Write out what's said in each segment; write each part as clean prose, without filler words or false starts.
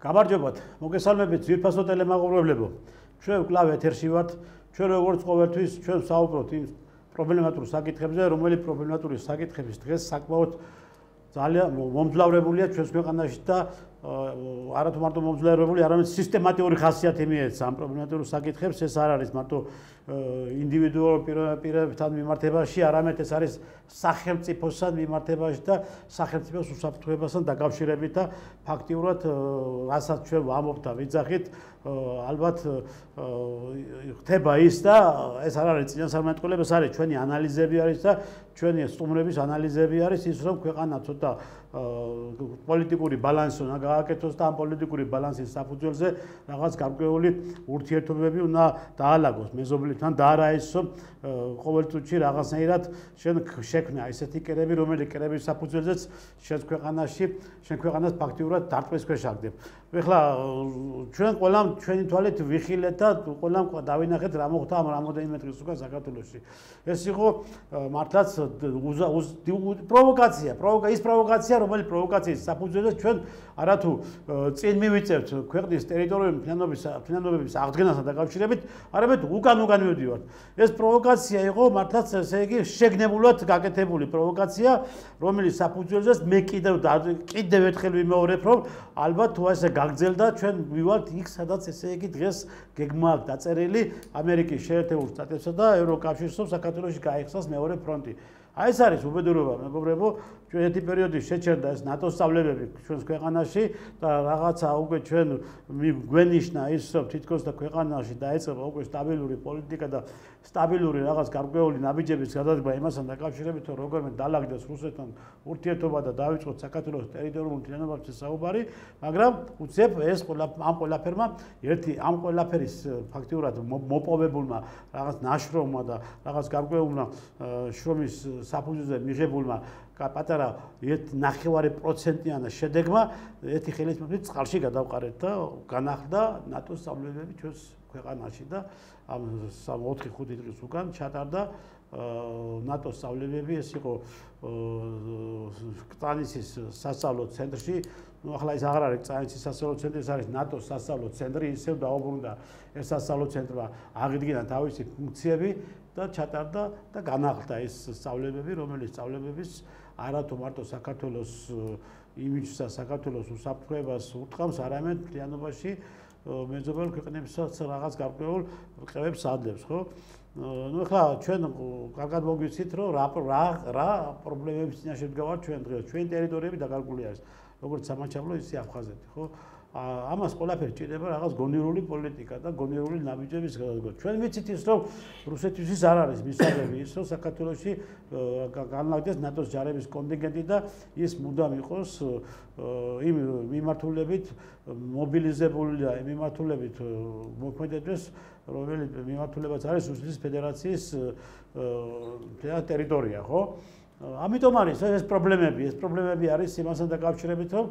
გამარჯობათ, მოგესალმებით ძვირფასო ტელემაყურებლებო. ჩვენ კლავ ეთერში ვართ. ჩვენ როგორც ყოველთვის ჩვენ საუბრობთ იმ პრობლემატურ საკითხებზე, რომელი პრობლემატური საკითხების დღეს საკმაოდ ძალიან მომძლავრებულია ჩვენს ქვეყანაში და არათუ მარტო მომძლავრებული, არამედ სისტემატიური ხასიათი მიეცა ამ პრობლემატურ საკითხებს. ეს არ არის მარტო ინდივიდუალურ პირებთან მიმართებაში, არამედ ეს არის სახელმწიფოსთან მიმართებაში და სახელმწიფოს უსაფრთხოებასთან დაკავშირებით და ფაქტიურად რასაც ჩვენ ვამბობთ და ვიძახით, ალბათ ხდება ის და ეს არ არის წინასწარმეტყველება, ეს არის ჩვენი ანალიზები არის და ჩვენი სტუმრების ანალიზები არის ის, რომ ქვეყანა ცოტა პოლიტიკური ბალანსი უნდა გააკეთოს და ამ პოლიტიკური ბალანსის საფუძველზე რაღაც გარკვეული ურთიერთობები უნდა დაალაგოს მეზობლებთან და არა ის, რომ ყოველ წუთში რაღაცნაირად შექმნა ესეთი კერები, რომელიც კერების საფუძველზეც შენ ქვეყანას ფაქტიურად დარტყმის ქვეშ აგდებ. ეხლა ჩვენ ყველამ ჩვენი თვალით ვიხილეთ და ყველამ დავინახეთ რა მოხდა ამ რამოდენიმე დღის უკან საქართველოში. ეს იყო მართლაც პროვოკაცია, რომელიც პროვოკაციის საფუძველზე ჩვენ არათუ წინ მივიწევთ ქვეყნის ტერიტორიული ფინანსობების აღდგენასთან დაკავშირებით, არამედ უკან მივდივართ. ეს პროვოკაცია იყო მართლაც ესე იგი შეგნებულად გაკეთებული პროვოკაცია, რომელიც საფუძველზეც მე კიდევ ერთხელ ვიმეორებ, რომ ალბათ თუ ესე გაგრძელდა ჩვენ ვივალთ იქ, სადაც ესე იგი დღეს გეგმა აქვს დაწერილი ამერიკის შეერთებულ შტატებსა და ევროკავშირსო საქართველოში გაიხსნას მეორე ფრონტი. აი ეს არის უბედურება, მეგობრებო, ჩვენ ერთი პერიოდი შეჩერდა ეს ნატოს სწავლებები ჩვენს ქვეყანაში და რაღაცა უკვე ჩვენ გვენიშნა ის, რომ თითქოს და ქვეყანაში დაეწყება უკვე სტაბილური პოლიტიკა და სტაბილური რაღაც გარკვეული ნაბიჯების გადადგმა იმასთან დაკავშირებით, რომ როგორმე დაალაგდეს რუსეთთან ურთიერთობა და დაიწყოს საქართველოს ტერიტორიულ მთლიანობაზე საუბარი, მაგრამ უცებ ეს ამ ყველაფერმა ამ ყველაფერის ფაქტიურად მოპოვებულმა რაღაც ნაშრომმა და რაღაც გარკვეულმა შრომის საფუძველზე მიღებულმა პატარა 0.9%-იან შედეგმა ერთი ხელისმწიფე წყალში გადავყარეთ და განახლდა ნატოს სწავლებები ჩვენს ქვეყანაში და ამ 4-5 დღის უკან ჩატარდა ნატოს სწავლებები. ეს იყო კტანისის სასწავლო ცენტრში. ახლა ეს აღარ არის კტანისის სასწავლო ცენტრი, ეს არის ნატოს სასწავლო ცენტრი. ისევ დაუბრუნდა ეს სასწავლო ცენტრმა აღიდგინა თავისი ფუნქციები და ჩატარდა და განახლდა ეს სწავლებები, რომელიც სწავლებების არათუ მარტო საქართველოს იმიჯს და საქართველოს უსაფრთხოებას ურტყამს, არამედ მთლიანობაში მეზობელ ქვეყნებსაც რაღაც გარკვეულ რყევებს ადლებს, ხო? ნუ ახლა ჩვენ კარგად მოგვიცით, რომ რა პრობლემების წინაშე ვდგავართ ჩვენ დღეს. ჩვენი ტერიტორიები დაკარგული არის, როგორც სამაჩაბლო, ისე აფხაზეთი, ხო? ამას ყველაფერს ჭირდება რაღაც გონივრული პოლიტიკა და გონივრული ნაბიჯების გადადგმა. ჩვენ ვიცით ის, რომ რუსეთისთვის არ არის მისაღები ის, რომ საქართველოში განლაგდეს ნატოს ჯარების კონტინგენტი და ის მუდამ იყოს იმ მიმართულებით მობილიზებული და იმ მიმართულებით მოქმედებს, რომელიც მიმართულებაც არის რუსეთის ფედერაციის ტერიტორია, ხო? ამიტომ არის ეს პრობლემები არის იმასთან დაკავშირებით, რომ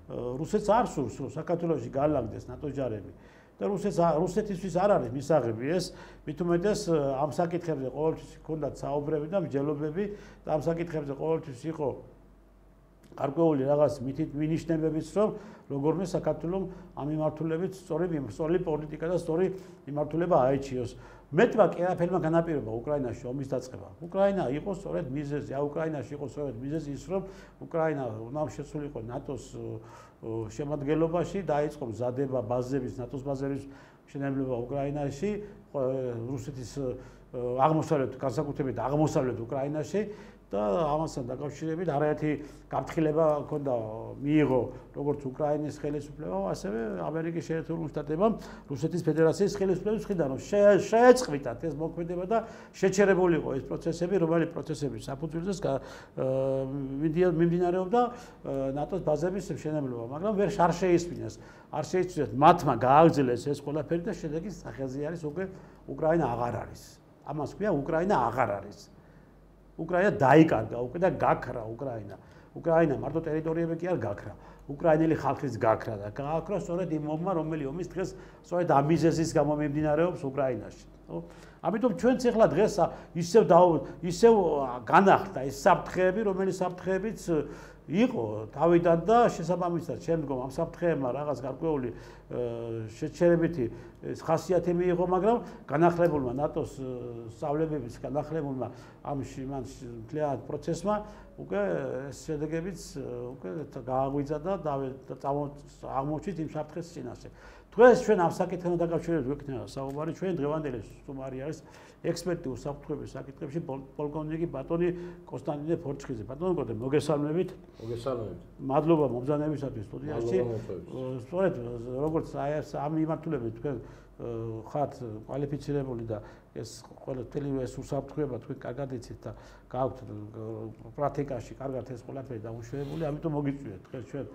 რუსეთს არ სურს, რომ საქართველოში განლაგდეს ნატოს ჯარები და რუსეთისთვის არ არის მისაღები ეს, მით უმეტეს ამ საკითხებზე ყოველთვის ჰქონდათ საუბრები და მსჯელობები და ამ საკითხებზე ყოველთვის იყო გარკვეული რაღაც მინიშნებებიც, რომ როგორმე საქართველოს ამ მიმართულებით სწორი პოლიტიკა და სწორი მიმართულება აეჩიოს. მეტმა კერაფელმა განაპირობა უკრაინაში ომის დაწყება. უკრაინა იყო სწორედ მიზეზი, უკრაინაში იყო სწორედ მიზეზი ის, რომ უკრაინა უნდა შესულიყო ნატოს შემადგენლობაში, დაიწყო მზადება ნატოს ბაზების მშენებლობა უკრაინაში, რუსეთის განსაკუთრებით აღმოსავლეთ უკრაინაში და ამასთან დაკავშირებით არაერთი გაფრთხილება ჰქონდა მიიღო როგორც უკრაინის ხელისუფლებამ, ასევე ამერიკის შეერთებულ შტატებამ რუსეთის ფედერაციის ხელისუფლების მხრიდან, რომ შეეწყვიტათ ეს მოქმედება და შეჩერებული იყო ეს პროცესები, რომელი პროცესების საფუძველზეც მიმდინარეობდა ნატოს ბაზების მშენებლობა, მაგრამ არ შეისმინეს, მათმა გააგრძელეს ეს ყველაფერი და შედეგი სახეზე არის უკვე უკრაინა აღარ არის. ამას ქვია უკრაინა აღარ არის. უკრაინა დაიკარგა უკვე და გაქრა უკრაინა. უკრაინა მარტო ტერიტორიები კი არ გაქრა. უკრაინელი ხალხის გაქრა და გააქრა სწორედ იმ ომმა, რომელი ომის დღეს სწორედ ამ მიზეზის გამო მიმდინარეობს უკრაინაში. ამიტომ ჩვენც ახლა დღეს ისევ განახლდა ეს საფრთხეები, რომელიც საფრთხეებიც იყო თავიდან და შესაბამისად შემდგომ ამ საფრთხეებმა რაღაც გარკვეული შეჩერებითი ხასიათი მიიღო, მაგრამ განახლებულმა ნატოს სწავლებების განახლებულმა ამ მთლიან პროცესმა უკვე შედეგებიც უკვე გააღვიძა და აღმოჩნდით იმ საფრთხეს წინაშე. დღეს ჩვენ ამ საკითხთან დაკავშირებით გვექნება საუბარი ჩვენ დღევანდელი სტუმარი არის ექსპერტი უსაფრთხოების საკითხებში პოლკოვნიკი ბატონი კონსტანტინე ფორჩხიძე. ბატონო, მოგესალმებით. მოგესალმებით. მადლობა მომბრძანებისათვის სტუდიაში. სწორედ როგორც ამ მიმართულებით თქვენ ხართ კვალიფიცირებული და ეს ყველაფერი ეს უსაფრთხოება თქვენ კარგად იცით და გაქვთ პრაქტიკაში კარგად ეს ყველაფერი დამუშავებული, ამიტომ მოგიწვიეთ დღეს ჩვენ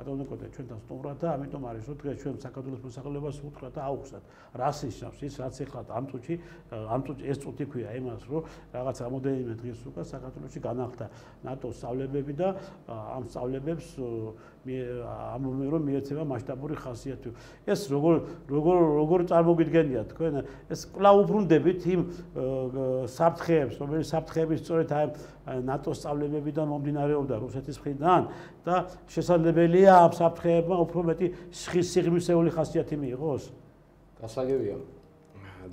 ბატონო კოტე ჩვენთან სტუმრად და ამიტომ არის რომ დღეს ჩვენ საქართველოს მოსახლეობას უთხრათ და აუხსნათ რას ისავს ის რაც ეხლა ამ წუთში ეს წუთი ქვია იმას რომ რაღაც რამოდენიმე დღის უკან საქართველოში განახლდა ნატოს სწავლებები და ამ სწავლებებს ამბობენ რომ მიეცემა მასშტაბური ხასიათი. ეს როგორ წარმოგიდგენიათ თქვენ ეს კვლავ უბრუნდებით იმ საფრთხეებს, რომელიც საფრთხეების სწორედ ნატოს სწავლებებიდან მომდინარეობდა რუსეთის მხრიდან და შესაძლებელია ამ საფრთხეებმა უფრო მეტი სიღრმისეული ხასიათი მიიღოს? გასაგებია.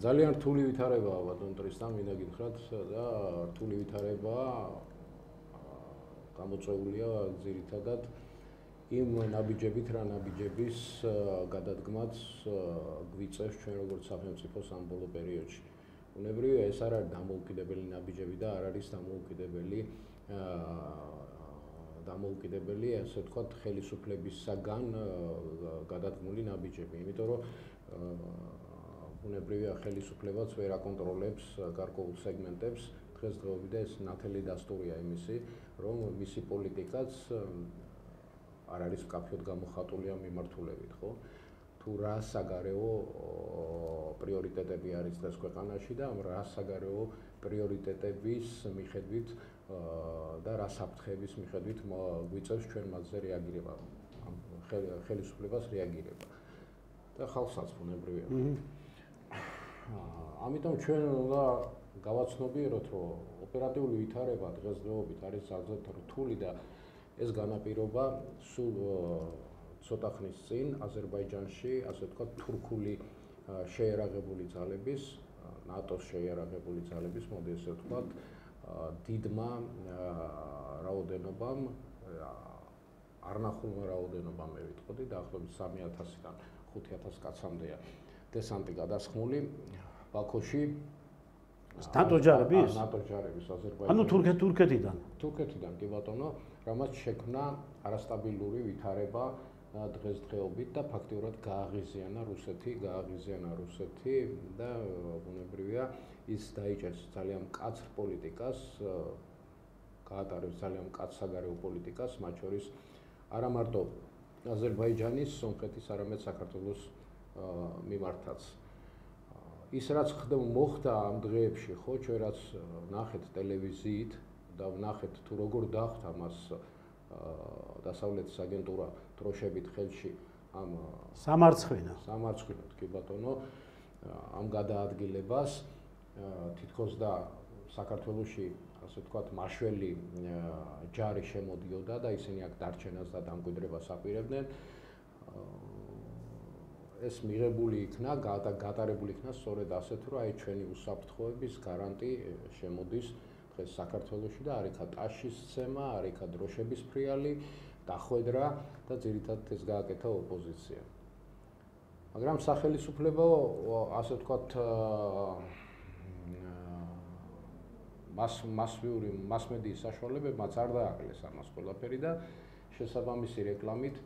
ძალიან რთული ვითარებაა ბატონ ტრისტან, მინდა გითხრათ და რთული ვითარებაა გამოწვეულია ძირითადად იმ ნაბიჯებით რა ნაბიჯების გადადგმაც გვიწევს ჩვენ როგორც სახელმწიფოს ამ ბოლო პერიოდში. უნებრივია ეს არ არის დამოუკიდებელი ნაბიჯები და არ არის დამოუკიდებელი ასე ვთქვათ ხელისუფლებისაგან გადადგმული ნაბიჯები, იმიტომ რომ უნებრივია ხელისუფლებაც ვერ აკონტროლებს გარკვეულ სეგმენტებს დღესდღეობით და ეს ნათელი დასტურია იმისი, რომ მისი პოლიტიკაც არ არის მკაფიოდ გამოხატული ამ მიმართულებით, ხო? თუ რა საგარეო პრიორიტეტები არის დღეს ქვეყანაში და რა საგარეო პრიორიტეტების მიხედვით და რა საფრთხეების მიხედვით გვიწევს ჩვენ მასზე რეაგირება, ხელისუფლებას რეაგირება და ხალხსაც უნებრივია. ამიტომ ჩვენ უნდა გავაცნობიეროთ, რომ ოპერატიული ვითარება დღესდღეობით არის ძალზედ რთული და ეს განაპირობა სულ ცოტა ხნის წინ აზერბაიჯანში, ასე ვთქვათ, თურქული შეიარაღებული ძალების, ნატოს შეიარაღებული ძალების, მოდი ესე ვთქვათ, დიდმა რაოდენობამ, არნახულმა რაოდენობამ მე ვიტყოდი, დაახლოებით 3000-დან 5000 კაცამდეა დესანტი გადასხმული ბაქოში. ნატოს ჯარების? ნატოს ჯარების აზერბაიჯანში. ანუ თურქეთიდან. თურქეთიდან კი ბატონო, რამაც შექმნა არასტაბილური ვითარება დღესდღეობით და ფაქტიურად გააღიზიანა რუსეთი და უნებრივია ის დაიჭერს ძალიან მკაცრ პოლიტიკას, გაატარებს ძალიან მკაცრ საგარეო პოლიტიკას, მათ შორის არა მარტო აზერბაიჯანის, სომხეთის, არამედ საქართველოს მიმართაც. ის რაც მოხდა ამ დღეებში, ხო, ჩვენ რაც ნახეთ ტელევიზიით და ნახეთ თუ როგორ დახვდა მას დასავლეთის აგენტურა დროშებით ხელში ამ სამარცხვინოდ კი ბატონო ამ გადაადგილებას თითქოს და საქართველოში ასე ვთქვათ მაშველი ჯარი შემოდიოდა და ისინი აქ დარჩენას და დამკვიდრებას აპირებდნენ. ეს მიღებული იქნა, გატარებული იქნა სწორედ ასეთ, რომ აი ჩვენი უსაფრთხოების გარანტი შემოდის დღეს საქართველოში და არ იქა ტაშის ცემა, არ იქა დროშების ფრიალი, დახვედრა და ძირითადად ეს გააკეთა ოპოზიცია. მაგრამ სახელისუფლებო, ასე ვთქვათ, მასმედიის საშუალებებმაც არ დააკლეს ამას ყველაფერი და შესაბამისი რეკლამით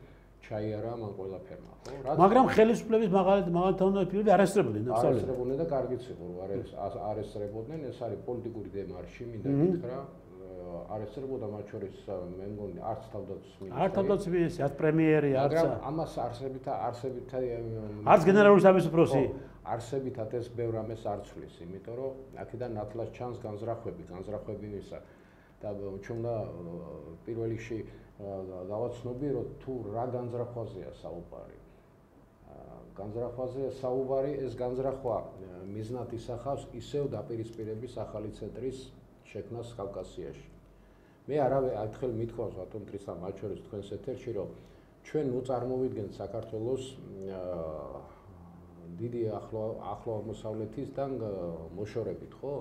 ჩაიარა ამ ყველაფერმა, ხო? მაგრამ ხელისუფლების მაღალთანაირები არესწრებოდნენ ნაბსალებს. არესწრებოდნენ და კარგიც იყო, რომ არესწრებოდნენ, ეს არის პოლიტიკური დემარში, მინდა გითხრა. არესწრებოდა მათ შორის მე მგონი არც თავდაცვის მინისტრი, არც პრემიერი, არც მაგრამ ამას არსებით არც გენერალური სამისუფროსი არსებითად ეს ბევრ ამას არ ცვლის, იმიტომ რომ აქედან ნათლად ჩანს განზრახვები ვისა და ჩვენ უნდა პირველ რიგში გავაცნობიეროთ თუ რა განზრახვაზეა საუბარი. განზრახვაზეა საუბარი, ეს განზრახვა მიზნად ისახავს ისევ დაპირისპირების ახალი ცენტრის შექმნას კავკასიაში. მე ერთხელ მithქვავს ბატონ ტრისთან მათ შორის თქვენს ეთერში, რომ ჩვენ ნუ წარმოვიდგენთ საქართველოს დიდი ახლო აღმოსავლეთისგან მოშორებით, ხო?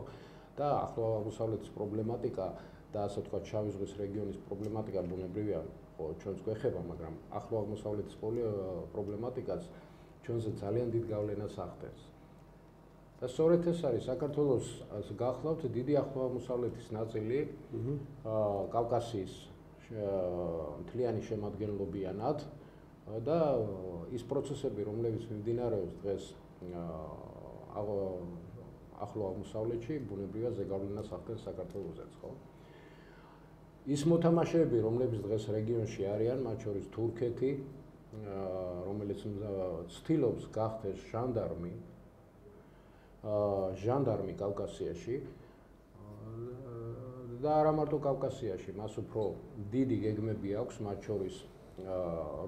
და ახლო აღმოსავლეთის პრობლემატიკა და ასე ვთქვათ, შავი ზღვის რეგიონის პრობლემატიკა ბუნებრივია, ხო, ჩვენს გვეხება, მაგრამ ახლო აღმოსავლეთის პრობლემატიკაც ჩვენზე ძალიან დიდ გავლენას ახდენს. და სწორედ ეს არის საქართველოს გახლავთ დიდი ახლო აღმოსავლეთის ნაწილი, კავკასიის მთლიანი შემადგენლობიანად და ის პროცესები, რომლებიც მიმდინარეობს დღეს ახლო აღმოსავლეთში, ბუნებრივია ზეგავლენას ახდენს საქართველოსაც, ხო? ის მოთამაშეები, რომლებიც დღეს რეგიონში არიან, მათ შორის თურქეთი, რომელიც ცდილობს გახდეს ჟანდარმი კავკასიაში და არა მარტო კავკასიაში, მას უფრო დიდი გეგმები აქვს, მათ შორის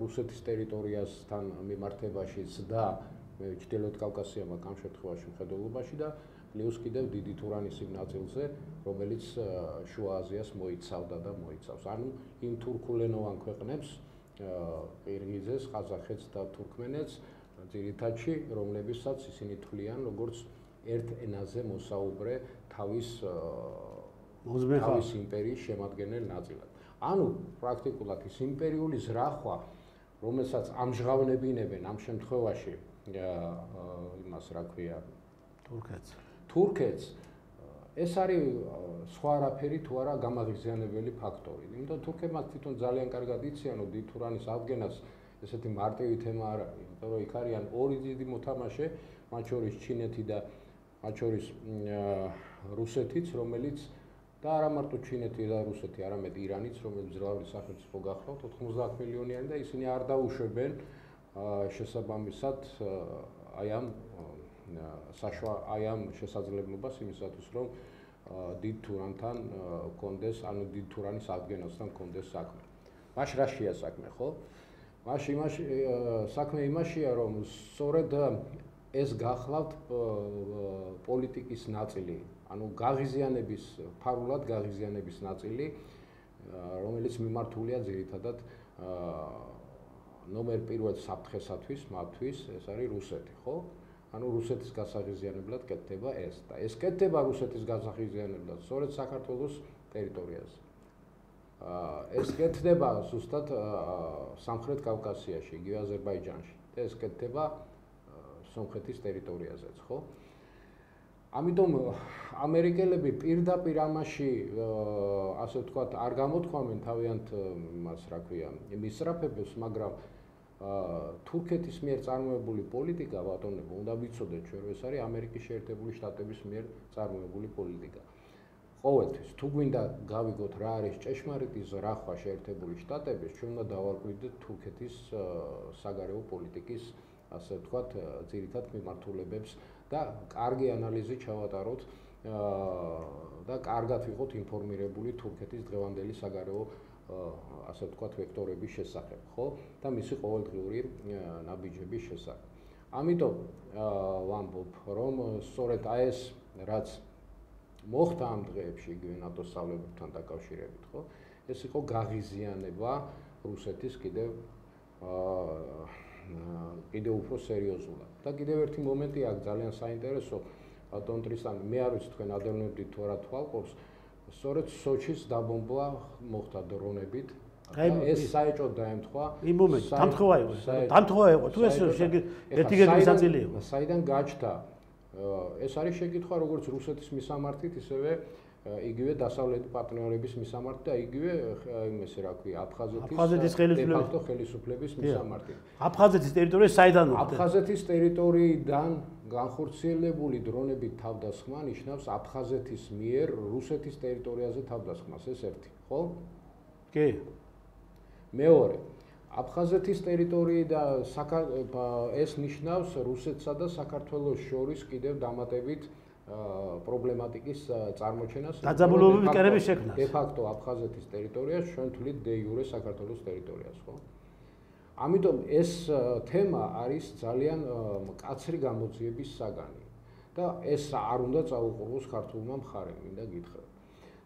რუსეთის ტერიტორიასთან მიმართებაშიც და ჩრდილოეთ კავკასიამ ამ შემთხვევაში მხედველობაში და პლუს კიდევ დიდი თურანის იმ ნაწილზე, რომელიც შუა აზიას მოიცავდა და მოიცავს. ანუ იმ თურქულენოვან ქვეყნებს, ყირგიზეთს, ყაზახეთს და თურქმენეთს, ძირითადში, რომლებსაც ისინი თვლიან, როგორც ერთ ენაზე მოსაუბრე თავის იმპერიის შემადგენელ ნაწილად. ანუ პრაქტიკულად ის იმპერიული ზრახვა, რომელსაც ამჟღავნებინებენ ამ შემთხვევაში იმას რა ქვია თურქეთს, ეს არის სხვა არაფერი თუ არა გამაღიზიანებელი ფაქტორი. იმიტომ თურქებმა თვითონ ძალიან კარგად იციან, რომ დიდ თურანის ადგენას ესეთი მარტივი თემა არ არის, იმიტომ რომ იქ არიან ორი დიდი მოთამაშე, მათ შორის ჩინეთი და მათ შორის რუსეთიც, რომელიც და არა მარტო ჩინეთი და რუსეთი, არამედ ირანიც, რომელიც ძრავის სახელმწიფო გახლავთ 90 მილიონიანი და ისინი არ დაუშვებენ შესაბამისად აი ამ შესაძლებლობას იმისათვის, რომ დიდ თურანთან კონდეს, ანუ დიდ თურანის ადგენასთან კონდეს საქმე. მაშ რა შეა საქმე, ხო? საქმე იმაშია, რომ სწორედ ეს გახლავთ პოლიტიკის ნაწილი, ანუ გაღიზიანების, ფარულად გაღიზიანების ნაწილი, რომელიც მიმართულია ძირითადად ნომერ პირველ საფრთხესათვის, მათთვის, ეს არის რუსეთი, ხო? ანუ რუსეთის გასაღიზიანებლად კეთდება ეს და ეს კეთდება რუსეთის გასაღიზიანებლად სწორედ საქართველოს ტერიტორიაზე. ეს კეთდება ზუსტად სამხრეთ კავკასიაში, იგივე აზერბაიჯანში და ეს კეთდება სომხეთის ტერიტორიაზეც, ხო? ამიტომ ამერიკელები პირდაპირ ამაში ასე ვთქვათ არ გამოთქვამენ თავიანთ მას რა ქვია მისწრაფებებს, მაგრამ თურქეთის მიერ წარმოებული პოლიტიკა, ბატონებო, უნდა ვიცოდეთ ჩვენ, ეს არის ამერიკის შეერთებული შტატების მიერ წარმოებული პოლიტიკა. ყოველთვის, თუ გვინდა გავიგოთ რა არის ჭეშმარიტი ზრახვა შეერთებული შტატების, ჩვენ უნდა დავარკვიოთ თურქეთის საგარეო პოლიტიკის, ასე ვთქვათ, ძირითად მიმართულებებს და კარგი ანალიზი ჩავატაროთ და კარგად ვიყოთ ინფორმირებული თურქეთის დღევანდელი საგარეო ასე ვთქვათ ვექტორების შესახებ, ხო? და მისი ყოველდღიური ნაბიჯების შესახებ. ამიტომ ვამბობ, რომ სწორედ ეს რაც მოხდა ამ დღეებში იგივე ნატოს სწავლებებთან დაკავშირებით, ხო? ეს იყო გაღიზიანება რუსეთის კიდევ უფრო სერიოზულად. და კიდევ ერთი მომენტი აქ ძალიან საინტერესო, ბატონ ტრისთან, მე არ ვიცი თქვენ ადევნებდით თუ არა თვალყურს, სწორედ სოჩის დაბომბვა მოხდა დრონებით. ეს საეჭოდ დაემთხვა. იმ მომენტში დამთხევა იყო. თუ ეს ერთი გეგმის ნაწილი იყო. საიდან გაჩნდა? ეს არის შეკითხვა როგორც რუსეთის მისამართით, ისევე იგივე დასავლეთი პარტნიორების მისამართით და იგივე იმესე რა ქვია, აფხაზეთის ხელისუფლების მისამართით. აფხაზეთის ტერიტორია საიდან მოხდა? აფხაზეთის ტერიტორიიდან განხორციელებული დრონებით თავდასხმა ნიშნავს აფხაზეთის მიერ რუსეთის ტერიტორიაზე თავდასხმას, ეს ერთი, ხო? კი. მეორე, აფხაზეთის ტერიტორიიდან ეს ნიშნავს რუსეთსა და საქართველოს შორის კიდევ დამატებით პრობლემატიკის წარმოჩენას. დაძაბულობების კერების შექმნას. დე ფაქტო აფხაზეთის ტერიტორიას ჩვენ თვლით დე იურე საქართველოს ტერიტორიას, ხო? ამიტომ ეს თემა არის ძალიან მკაცრი გამოძიების საგანი და ეს არ უნდა წაუყუროს ქართულმა მხარემ, მინდა გითხრათ.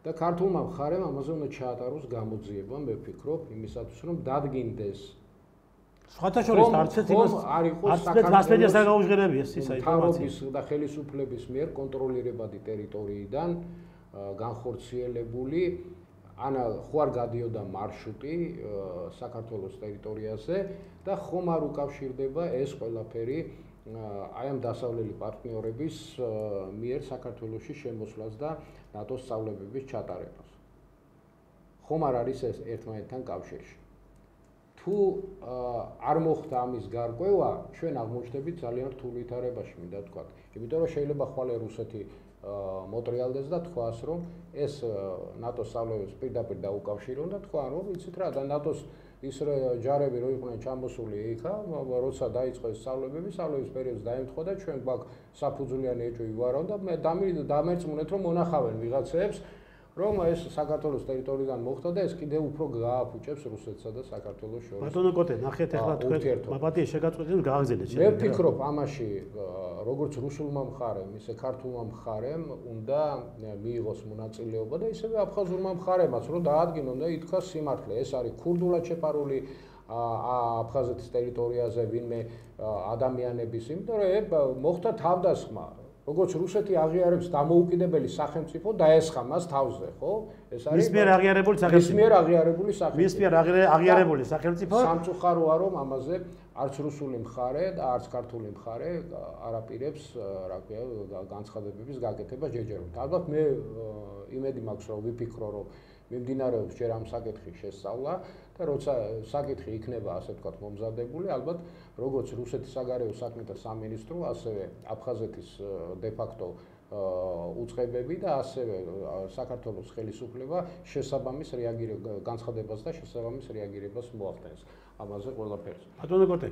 და ქართულმა მხარემ ამაზე უნდა ჩაატაროს გამოძიება, მე ვფიქრობ, იმისათვის რომ დადგინდეს სხვათა შორის არც მასმედიას არ გაუჟღერებია ის ინფორმაცია და ხელისუფლების მიერ კონტროლირებადი ტერიტორიიდან განხორციელებული ან ხო არ გადიოდა მარშრუტი საქართველოს ტერიტორიაზე და ხომ არ უკავშირდება ეს ყველაფერი აი ამ დასავლელი პარტნიორების მიერ საქართველოში შემოსვლას და ნატოს სწავლებების ჩატარებას. ხომ არ არის ეს ერთმანეთთან კავშირში. თუ არ მოხდა ამის გარკვევა, ჩვენ აღმოჩნდებით ძალიან რთულ ვითარებაში, მინდა თქვა. იმიტომ რომ შეიძლება ხვალე რუსეთი მოტრიალდეს და თქვას, რომ ეს ნატოს სწავლებს პირდაპირ დაუკავშირონ და თქვა, რომ იცით რა, და ნატოს ის ჯარები რო იყვნენ ჩამოსული იქა, როცა დაიწყო ეს სწავლებები, სწავლების პერიოდს დაემთხვა და ჩვენ გვაქვს საფუძვლიანი ეჭვი ვარავ და მე დამერწმუნეთ, რომ მონახავენ ვიღაცებს, რომ ეს საქართველოს ტერიტორიიდან მოხდა და ეს კიდევ უფრო გააფუჭებს რუსეთსა და საქართველოს შორის. ბატონო კოტე, ნახეთ ახლა თქვენ მაპატიე შეგაწყვეტენ გააგზავნეთ. მე ვფიქრობ ამაში როგორც რუსულმა მხარემ, ისე ქართულმა მხარემ უნდა მიიღოს მონაწილეობა და ისევე აფხაზურმა მხარემაც, რომ დაადგინონ და ითქვას სიმართლე, ეს არის ქურდულად შეპარული აფხაზეთის ტერიტორიაზე ვინმე ადამიანების, იმიტომ რომ მოხდა თავდასხმა. როგორც რუსეთი აღიარებს დამოუკიდებელი სახელმწიფო დაესხა მას თავზე, ხო? ეს არის მის მიერ აღიარებული სახელმწიფო. მის მიერ აღიარებული სახელმწიფო. მის მიერ აღიარებული სახელმწიფო. სამწუხაროა რომ ამაზე არც რუსული მხარე და არც ქართული მხარე არ აპირებს, რა ქვია, განცხადებების გაკეთებას ჯერჯერობით. ალბათ მე იმედი მაქვს, რომ ვიფიქრო, რომ მიმდინარეობს ჯერ ამ საკითხის შესწავლა და როცა საკითხი იქნება, ასე ვთქვათ, მომზადებული, ალბათ როგორც რუსეთის საგარეო საქმეთა სამინისტრო, ასევე აფხაზეთის de facto უწყებები და ასევე საქართველოს ხელისუფლება შესაბამის განცხადებას და შესაბამის რეაგირებას მოახდენს ამაზე ყველაფერს. ბატონო კოტე,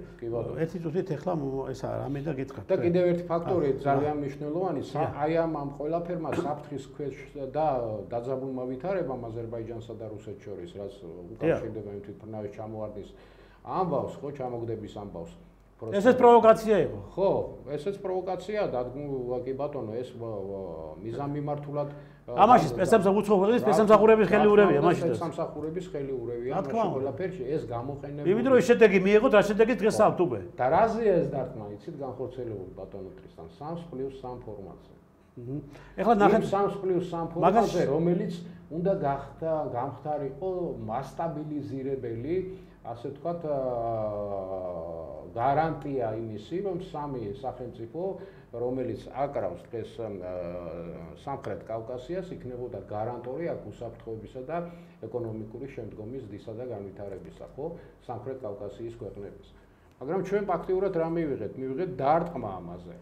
ერთი წუთით ახლა ესა რამე და გითხრათ. და კიდევ ერთი ფაქტორი ძალიან მნიშვნელოვანი, აი ამ ყველაფერმა საფრთხის ქვეშ და დაძაბულმა ვითარებამ აზერბაიჯანსა და რუსეთს შორის, რაც უკავშირდება იმ თვითმფრინავის ჩამოარდის ამბავს, ხო, ჩამოგდების ამბავს. ესეც პროვოკაცია იყო. ხო, ესეც პროვოკაცია, კი ბატონო, ეს მიზანმიმართულად ამაში სპეცსამსახურების ხელი ურევია, მაშინ სპეცსამსახურების ხელი ურევია, მაშინ ყველაფერში ეს გამოყენებული. იმიტომ რომ შედეგი მიიღოთ, რა შედეგი დღეს ავთ უკვე. და რაზეა ეს დარტყმა, იცით, განხორციელებული ბატონო ტრისთან 3+3 ფორმატზე. ეხლა ნახეთ 3+3 ფორმატზე, რომელიც უნდა გამხდარიყო მასტაბილიზირებელი, ასე ვთქვათ, გარანტია იმისი, რომ სამი სახელმწიფო, რომელიც აკრავს დღეს სამხრეთ კავკასიას, იქნებოდა გარანტორი აქ უსაფრთხოებისა და ეკონომიკური შემდგომის ზრდისა და განვითარებისა, ხო, სამხრეთ კავკასიის ქვეყნების. მაგრამ ჩვენ ფაქტიურად რა მივიღეთ? მივიღეთ დარტყმა ამაზე.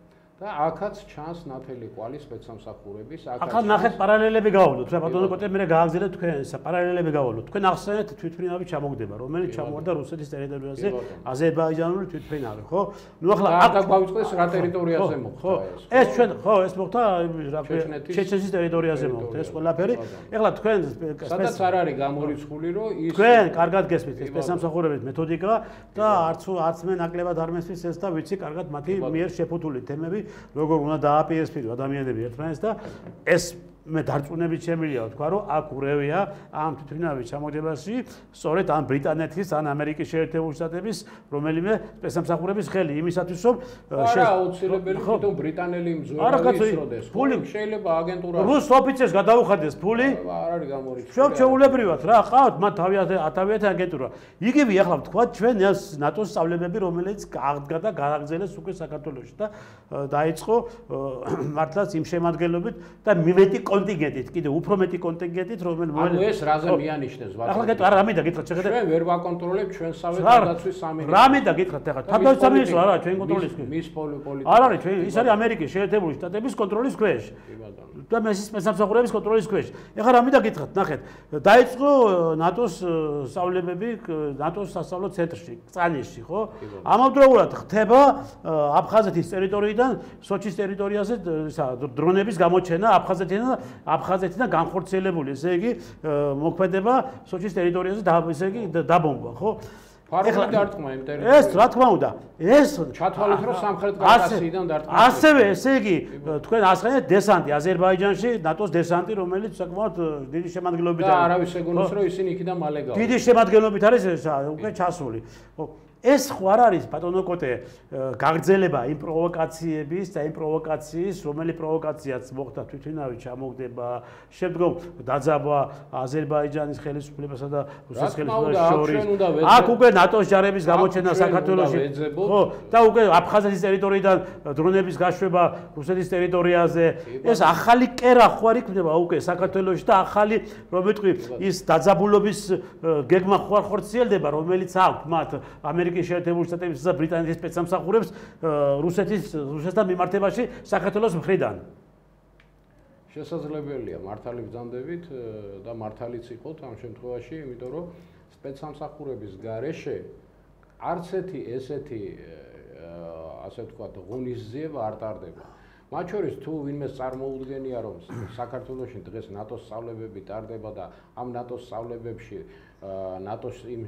და აქაც ჩანს ნათელი ყვალი სპეცსამსახურების, ახლა ნახეთ პარალელები გავავლოთ, რა ბატონო კოტე, მე გააგზავნეთ თქვენ ესა პარალელები გავავლოთ. თქვენ ახსენეთ თვითმფრინავი ჩამოგდება, რომელიც ჩამოვარდა რუსეთის ტერიტორიაზე, აზერბაიჯანული თვითმფრინავი, ხო? ნუ ახლა არ დაგვავიწყდეს რა ტერიტორიაზე მოხდა ეს. ეს ჩვენ, ხო, ეს მოხდა რა ჩეჩნეთის ტერიტორიაზე მოხდა ეს ყველაფერი. ეხლა თქვენ სადაც არ არის გამორიცხული, რომ ის თქვენ კარგად გესმით ეს სპეცსამსახურების მეთოდიკა და არც მე ნაკლებად არ მესმის ეს და ვიცი კარგად მათი მიერ შეფუთული თემები როგორ უნდა დააპირისპირო ადამიანები ერთმანეთს და ეს მე დარწმუნებით შემიძლია ვთქვა, რომ აქ ურევია ამ თვითმფრინავის ჩამოგდებაში სწორედ ამ ბრიტანეთის ან ამერიკის შეერთებული შტატების რომელიმე სპეცსამსახურების ხელი იმისათვის რომ არა აუცილებელი თვითონ ბრიტანელი მძღვარი ისროდეს. ფული შეიძლება აგენტურაში რუს ოფიცერს გადაუხადეს ფული არ არის გამორიცხული. შეუულებრივად რა ყავთ მათ თავიანთი აგენტურა. იგივე ახლა ვთქვა ჩვენ ნატოს სწავლებები რომელიც აღდგა და გააგზავნეს უკვე საქართველოში და დაიწყო მართლაც იმ შემადგენლობით და მიმეტი კონტინგენტით, კიდე უფრო მეტი კონტინგენტით, რომელიც ანუ ეს რაზე მიანიშნებს ბატონო. ახლა გეტყვი, რამე და გითხრათ, შეხედე. ჩვენ ვერ ვაკონტროლებთ ჩვენსავე თავდაცვის სამინისტრო. რამე და გითხრათ, ახლა თავდაცვის სამინისტრო არა, ჩვენ კონტროლის ქვეშ. მის პოლიტიკა. არ არის, ჩვენ ის არის ამერიკის შეერთებული შტატების კონტროლის ქვეშ. კი ბატონო. და მესის სპეცსამსახურების კონტროლის ქვეშ. ახლა რამე და გითხრათ, ნახეთ, დაიწყო ნატოს სწავლებები ნატოს სასწავლო ცენტრში, წანისში, ხო? ამავდროულად ხდება აფხაზეთის ტერიტორიიდან სოჩის ტერიტორიაზე დრონების გამოჩენა აფხაზეთიდან განხორციელებული, ესე იგი, მოქმედება სოჩის ტერიტორიაზე ისე იგი დაბომბვა, ხო? ფარული დარტყმა იმ ტერიტორიაზე. ეს რა თქმა უნდა, ეს ჩათვალეთ რომ სამხრეთ კავკასიიდან დარტყმა. ასევე ესე იგი თქვენ ასხენეთ დესანტი აზერბაიჯანში, ნატოს დესანტი, რომელიც საკმაოდ დიდი შემადგენლობით არის. და არავის ეგონოს რომ ისინი იქიდან მალე გავიდნენ. დიდი შემადგენლობით არის უკვე ჩასული. ეს ხო არ არის ბატონო კოტე გაგრძელება იმ პროვოკაციების და იმ პროვოკაციის, რომელი პროვოკაციაც მოხდა თვითინავით ჩამოგდება, შემდგომ დაძაბვა აზერბაიჯანის ხელისუფლებასა და რუსეთის ხელისუფლებას შორის. აქ უკვე ნატოს ჯარების გამოჩენა საქართველოში. ხო, და უკვე აფხაზეთის ტერიტორიიდან დრონების გაშვება რუსეთის ტერიტორიაზე. ეს ახალი კერა ხო არ იქნება უკვე საქართველოში და ახალი, რომ ვიტყვი, ის დაძაბულობის გეგმა ხო არ ხორციელდება, რომელიც აქვს მათ ამერიკის შეერთებული შტატებისა და ბრიტანეთის სპეცსამსახურებს რუსეთთან მიმართებაში საქართველოს მხრიდან. შესაძლებელია მართალი ბრძანდებით და მართალიც იყოთ ამ შემთხვევაში, იმიტომ რომ სპეცსამსახურების გარეშე არც ესეთი ასე ვთქვათ ღონისძიება არ ტარდება. მათ შორის თუ ვინმე წარმოუდგენია რომ საქართველოში დღეს ნატოს სწავლებები ტარდება და ამ ნატოს სწავლებებში ნატოს იმ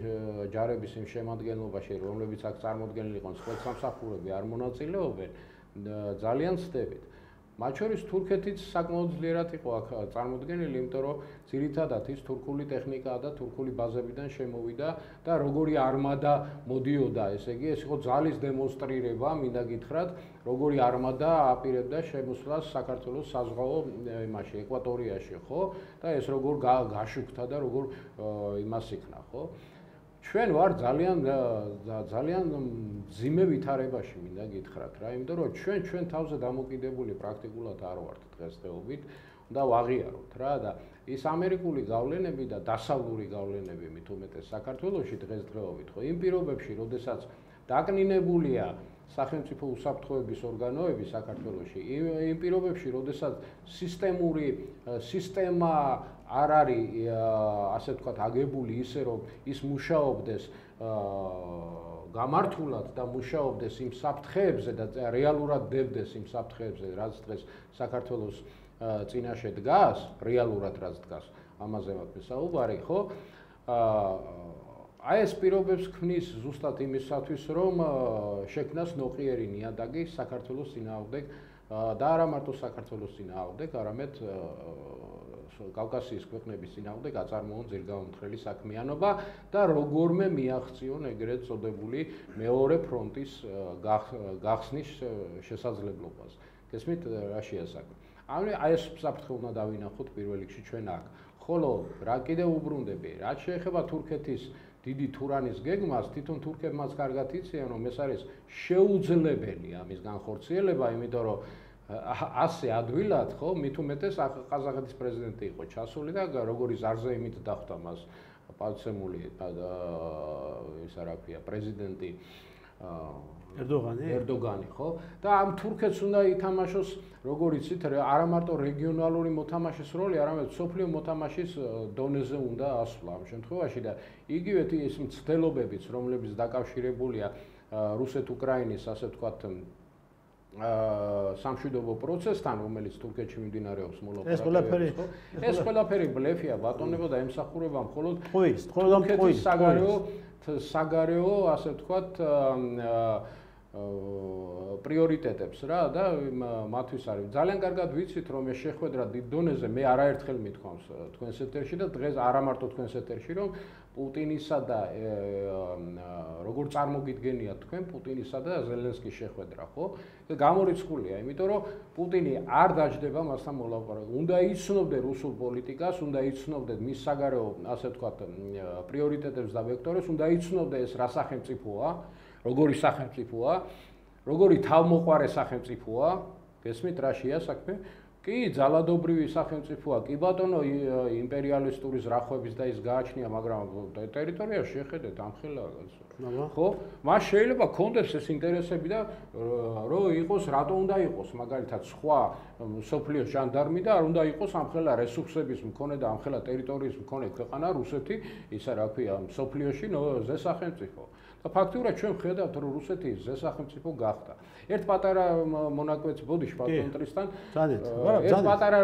ჯარების იმ შემადგენლობაში რომლებიც აქ წარმოდგენილი იყვნენ სპეცსამსახურები არ მონაწილეობენ ძალიან ვცდებით. მათ შორის თურქეთიც საკმაოდ ძლიერად იყო აქ წარმოდგენილი, იმიტომ რომ ძირითადად ის თურქული ტექნიკა და თურქული ბაზებიდან შემოვიდა და როგორი არმადა მოდიოდა, ესე იგი, ეს იყო ძალის დემონსტრირება, მინდა გითხრათ, როგორი არმადა აპირებდა შემოსვლას საქართველოს საზღვაო იმაში, ეკვატორიაში, ხო? და ეს როგორ გაშუქდა და როგორ იმას იქნა, ხო? ჩვენ ვარ ძალიან მძიმე ვითარებაში მინდა გითხრათ რა, იმიტომ რომ ჩვენ თავზე დამოკიდებული პრაქტიკულად არ ვართ დღესდღეობით და ვაღიაროთ რა და ის ამერიკული გავლენები და დასავლური გავლენები მით უმეტეს საქართველოში დღესდღეობით ხო იმ პირობებში, როდესაც დაკნინებულია სახელმწიფო უსაფრთხოების ორგანოები საქართველოში, იმ პირობებში, როდესაც სისტემა არ არის ასე ვთქვათ აგებული ისე რომ ის მუშაობდეს გამართულად და მუშაობდეს იმ საფრთხეებზე და რეალურად დებდეს იმ საფრთხეებზე, რაც დღეს საქართველოს წინაშე დგას, რეალურად რაც დგას, ამაზე ვაქვს საუბარი, ხო? აი ეს პირობებს ქმნის ზუსტად იმისათვის, რომ შექმნას ნოყიერი ნიადაგი საქართველოს წინააღმდეგ და არა მარტო საქართველოს წინააღმდეგ, არამედ კავკასიის ქვეყნების წინააღმდეგ აწარმოონ ძირგაუმთხრელი საქმიანობა და როგორმე მიაღწიონ ეგრეთ წოდებული მეორე ფრონტის გახსნის შესაძლებლობას. გესმით რაშია საქმე? აი ეს საფრთხე უნდა დავინახოთ პირველ რიგში ჩვენ აქ. ხოლო რა კიდევ უბრუნდები, რაც შეეხება თურქეთის დიდი თურანის გეგმას, თვითონ თურქებმაც კარგად იციან, რომ ეს არის შეუძლებელი ამის განხორციელება, იმიტომ რომ ასე ადვილად, ხო, მით უმეტეს ყაზახეთის პრეზიდენტი იყო ჩასული და როგორი ზარზეიმით დახვდა მას პალცემული ისა რა ქვია, პრეზიდენტი ერდოგანი, ხო? და ამ თურქეთს უნდა ითამაშოს, როგორ იცით, არა მარტო რეგიონალური მოთამაშის როლი, არამედ სოფლიო მოთამაშის დონეზე უნდა ასვლა ამ შემთხვევაში და იგივე ის მცდელობებიც, რომლებიც დაკავშირებულია რუსეთ-უკრაინის, ასე ვთქვათ, სამშვიდობო პროცესთან, რომელიც თურქეთში მიმდინარეობს მოლაპარაკებებს, ეს ყველაფერი ბლეფია, ბატონებო და ემსახურება მხოლოდ თურქეთის საგარეო, ასე ვთქვათ, პრიორიტეტებს რა და მათთვის არის. ძალიან კარგად ვიცით, რომ ეს შეხვედრა დიდ დონეზე მე არაერთხელ მithქვამს თქვენს ეთერში და დღეს არა მარტო თქვენს ეთერში, რომ პუტინისა და როგორ წარმოგიდგენიათ თქვენ პუტინისა და ზელენსკის შეხვედრა, ხო? გამორიცხულია, იმიტომ რომ პუტინი არ დაждდება მასთან მოლაპარაკება. უნდა იცნობდე რუსულ პოლიტიკას, უნდა იცნობდე მის საგარეო, ასე ვთქვათ, პრიორიტეტებს და ვექტორებს, უნდა იცნობდე ეს რა სახელმწიფოა, როგორი სახელმწიფოა, როგორი თავმოყარე სახელმწიფოა, გესმით რაშია საქმე? კი, ძალადობრივი სახელმწიფოა, კი ბატონო, იმპერიალისტური ზრახვების და ის გააჩნია, მაგრამ ტერიტორიაში შეხედეთ ამხელა, ხო? მას შეიძლება კონდეს ეს ინტერესები და რომ იყოს, რატო უნდა იყოს, მაგალითად, სხვა სოფლიოს ჟანდარმი და არ უნდა იყოს ამხელა რესურსების მქონე და ამხელა ტერიტორიის მქონე ქვეყანა რუსეთი, ისა რა ქვია, სოფლიოში ზე სახელმწიფო. და ფაქტურად ჩვენ ხედავთ, რომ რუსეთი ზე სახელმწიფო გახდა. ერთ პატარა მონაკვეთს ბოდიში პატონტრისთან. ერთ პატარა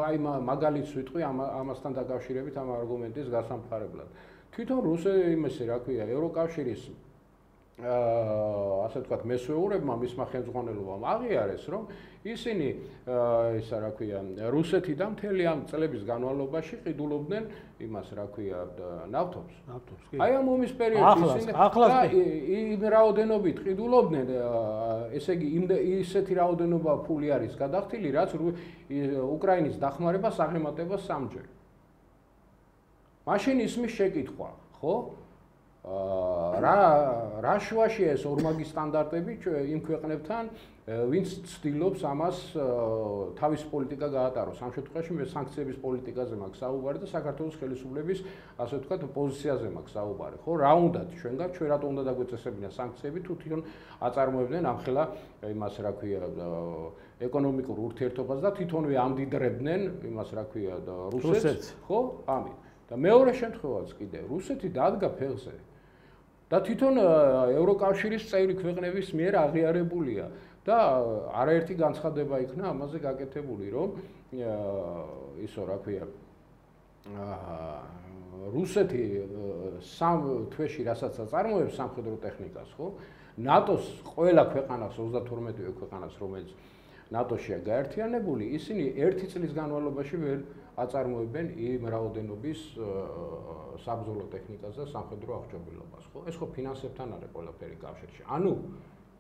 აი მაგალითს ვიტყვი ამასთან დაკავშირებით ამ არგუმენტის გასამხარებლად. თვითონ იმისი რა ქვია, ევროკავშირის ასე ვთქვათ, მესვეურებმა მისმა ხელმძღვანელობამ აღიარეს, რომ ისინი ისა რა ქვია, რუსეთიდან მთელი ამ წლების განმავლობაში ყიდულობდნენ იმას რა ქვია, ნავთობს. კი. აი ამ ომის პერიოდში ისინი იმ რაოდენობით ყიდულობდნენ, ესე იგი ისეთი რაოდენობა ფული არის გადახდილი, რაც უკრაინის დახმარებას აღემატება 3-ჯერ. მაშინ ისმის შეკითხვა, ხო? რა შუაშია ეს ორმაგი სტანდარტები იმ ქვეყნებთან, ვინც ცდილობს ამას თავის პოლიტიკა გაატაროს. ამ შემთხვევაში მე სანქციების პოლიტიკაზე მაქვს საუბარი და საქართველოს ხელისუფლების, ასე ვთქვათ, პოზიციაზე მაქვს საუბარი. ხო, რა უნდათ ჩვენგან, ჩვენ რატომ უნდა დაგვეწესებინა სანქციები, თუ თვითონ აწარმოებდნენ ამხელა იმას, რა ქვია, ეკონომიკურ ურთიერთობას და თვითონვე ამდიდრებდნენ იმას, რა ქვია, რუსეთს, ხო? ამით. და მეორე შემთხვევაც კიდე, რუსეთი დადგა ფეხზე. და თვითონ ევროკავშირის წევრი ქვეყნების მიერ აღიარებულია და არაერთი განცხადება იქნა ამაზე გაკეთებული, რომ ისო რა ქვია, რუსეთი 3 თვეში რასაც აწარმოებს სამხედრო ტექნიკას, ხო? ნატოს ყველა ქვეყანას 32-ვე ქვეყანას, რომელიც ნატოშია გაერთიანებული, ისინი 1 წლის განმავლობაში ვერ აწარმოებენ იმ რაოდენობის საბრძოლო ტექნიკას და სამხედრო აღჭურვილობას, ხო? ეს ხო ფინანსებთან არის ყველაფერი კავშირში. ანუ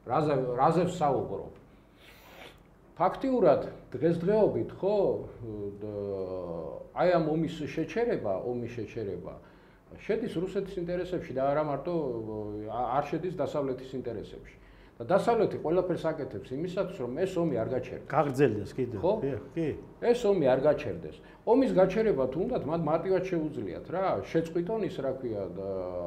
რაზე ვსაუბრობ? ფაქტიურად დღესდღეობით, ხო, აი ამ ომის შეჩერება შედის რუსეთის ინტერესებში და არა მარტო არ შედის დასავლეთის ინტერესებში. და დასავლეთი ყველაფერს აკეთებს იმისათვის, რომ ეს ომი არ გაჩერდეს. გაგრძელდეს კიდევ. კი. ეს ომი არ გაჩერდეს. ომის გაჩერება თუნდაც მათ მარტივად შეუძლიათ რა, შეწყვიტონ ის რა ქვია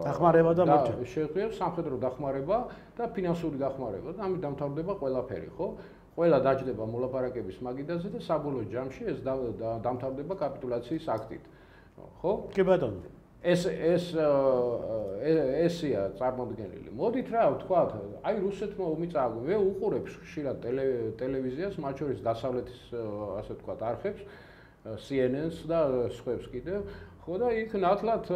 დახმარება და შეგვიძლია სამხედრო დახმარება და ფინანსური დახმარება და ამით დამთავრდება ყველაფერი, ხო? ყველა დაჯდება მოლაპარაკების მაგიდაზე და საბოლოო ჯამში ეს დამთავრდება კაპიტულაციის აქტით. ხო? კი ბატონო. ესია წარმოდგენილი. მოდით რა ვთქვათ, აი რუსეთმა ომი წააგო. მე უყურებ ხშირად ტელევიზიას, მათ შორის დასავლეთის ასე ვთქვათ არხებს, CNN-ს და სხვებს კიდევ. ხო და იქ ნათლად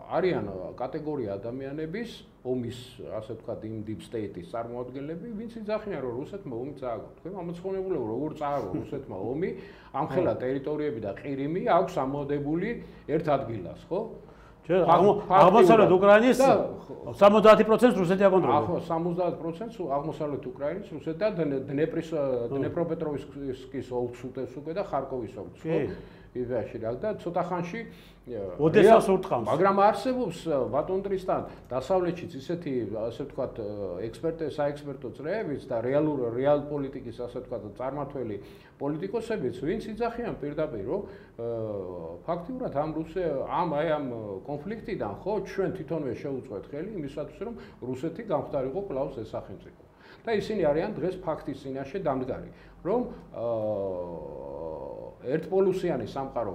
არიან კატეგორია ადამიანების ომის, ასე ვთქვათ, იმ deep state-ის წარმოადგენლები, ვინც იძახიან, რომ რუსეთმა ომი წააგო. თქვენ ამოცხონებულებ, როგორ წააგო რუსეთმა ომი, ამხელა ტერიტორიები და ყირიმი აქვს ამოდებული ერთ ადგილას, ხო? აღმოსავლეთ უკრაინის 70% რუსეთი აკონტროლებს. 70% აღმოსავლეთ უკრაინის რუსეთი და დნეპროპეტროვსკის ოლქს უტევს უკვე და ხარკოვის ოლქს, ხო? ივაში რა და ცოტა ხანში ოდესას ურტყამს. მაგრამ არსებობს ბატონ ტრისტან დასავლეთშიც ისეთი, ასე ვთქვათ, საექსპერტო წრეებიც და რეალ პოლიტიკის, ასე ვთქვათ, წარმართველი პოლიტიკოსებიც, ვინც იძახიან პირდაპირ, რომ ფაქტიურად ამ კონფლიქტიდან ხო ჩვენ თვითონვე შეუწყვეთ ხელი იმისათვის, რომ რუსეთი გამხდარიყო კლავს ეს სახელმწიფო. და ისინი არიან დღეს ფაქტის წინაშე დამდგარი, რომ ერთპოლუსიანი სამყარო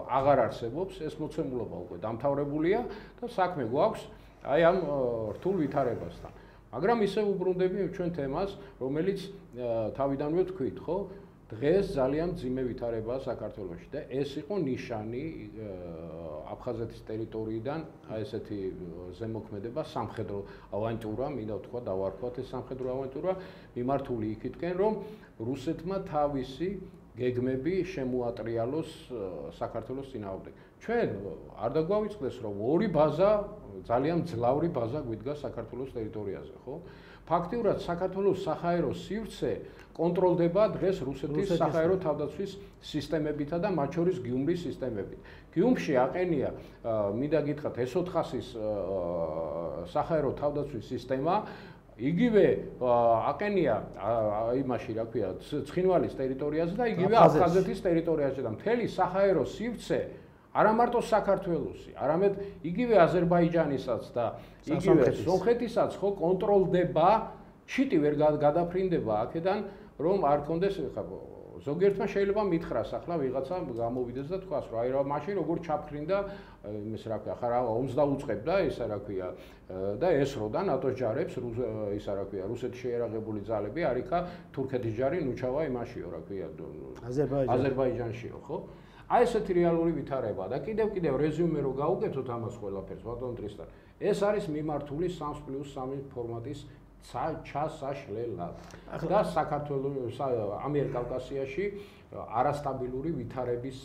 აღარ არსებობს, ეს მოცემულობა უკვე დამთავრებულია და საქმე გვაქვს აი ამ რთულ ვითარებასთან. მაგრამ ისევ უბრუნდები ჩვენ თემას, რომელიც თავიდანვე ვთქვით, ხო? დღეს ძალიან ძიმე ვითარებაა საქართველოში და ეს იყო ნიშანი აფხაზეთის ტერიტორიიდან აი ესეთი ზემოქმედება, სამხედრო ავანტურა, მინდა ვთქვა, დავარქვათ ეს სამხედრო ავანტურა, მიმართული იქითკენ, რომ რუსეთმა თავისი გეგმები შემოატრიალოს საქართველოს წინააღმდეგ. ჩვენ არ დაგვავიწყდეს, რომ ორი ბაზა, ძალიან ძლავრი ბაზა გვიდგა საქართველოს ტერიტორიაზე, ხო? ფაქტიურად საქართველოს საჰაერო სივრცე კონტროლდება დღეს რუსეთის საჰაერო თავდაცვის სისტემებითა და მათ შორის გიუმრის სისტემებით. გიუმში აყენია, მინდა გითხრათ, S400-ის საჰაერო თავდაცვის სისტემა, იგივე აყენია იმაში, რა ქვია, ცხინვალის ტერიტორიაზე და იგივე აფხაზეთის ტერიტორიაზე და მთელი საჰაერო სივრცე არა მარტო საქართველოსი, არამედ იგივე აზერბაიჯანისაც და იგივე სომხეთისაც ხო კონტროლდება, ჩიტი ვერ გადაფრინდება აქედან, რომ არ კონდეს ხა ზოგიერთმა შეიძლება მითხრას ახლა ვიღაცა გამოვიდეს და თქვას, რომ აი რა მაშინ როგორ ჩაფრინდა იმის რა ქვია, ხარ ომს დაუწყებდა ისა რა ქვია და ესროდა ნატოს ჯარებს ისა რა ქვია, რუსეთის შეიარაღებული ძალები არიქა თურქეთის ჯარი ნუჩავა იმაშიო რა ქვია, აზერბაიჯანშიო, ხო? აი ესეთი რეალური ვითარება და კიდევ რეზიუმე რო გაუკეთოთ ამას ყველაფერს ბატონ ტრისტან. ეს არის მიმართული 3+3 ფორმატის ჩასაშლელად. და საქართველოს ამიერკავკასიაში არასტაბილური ვითარების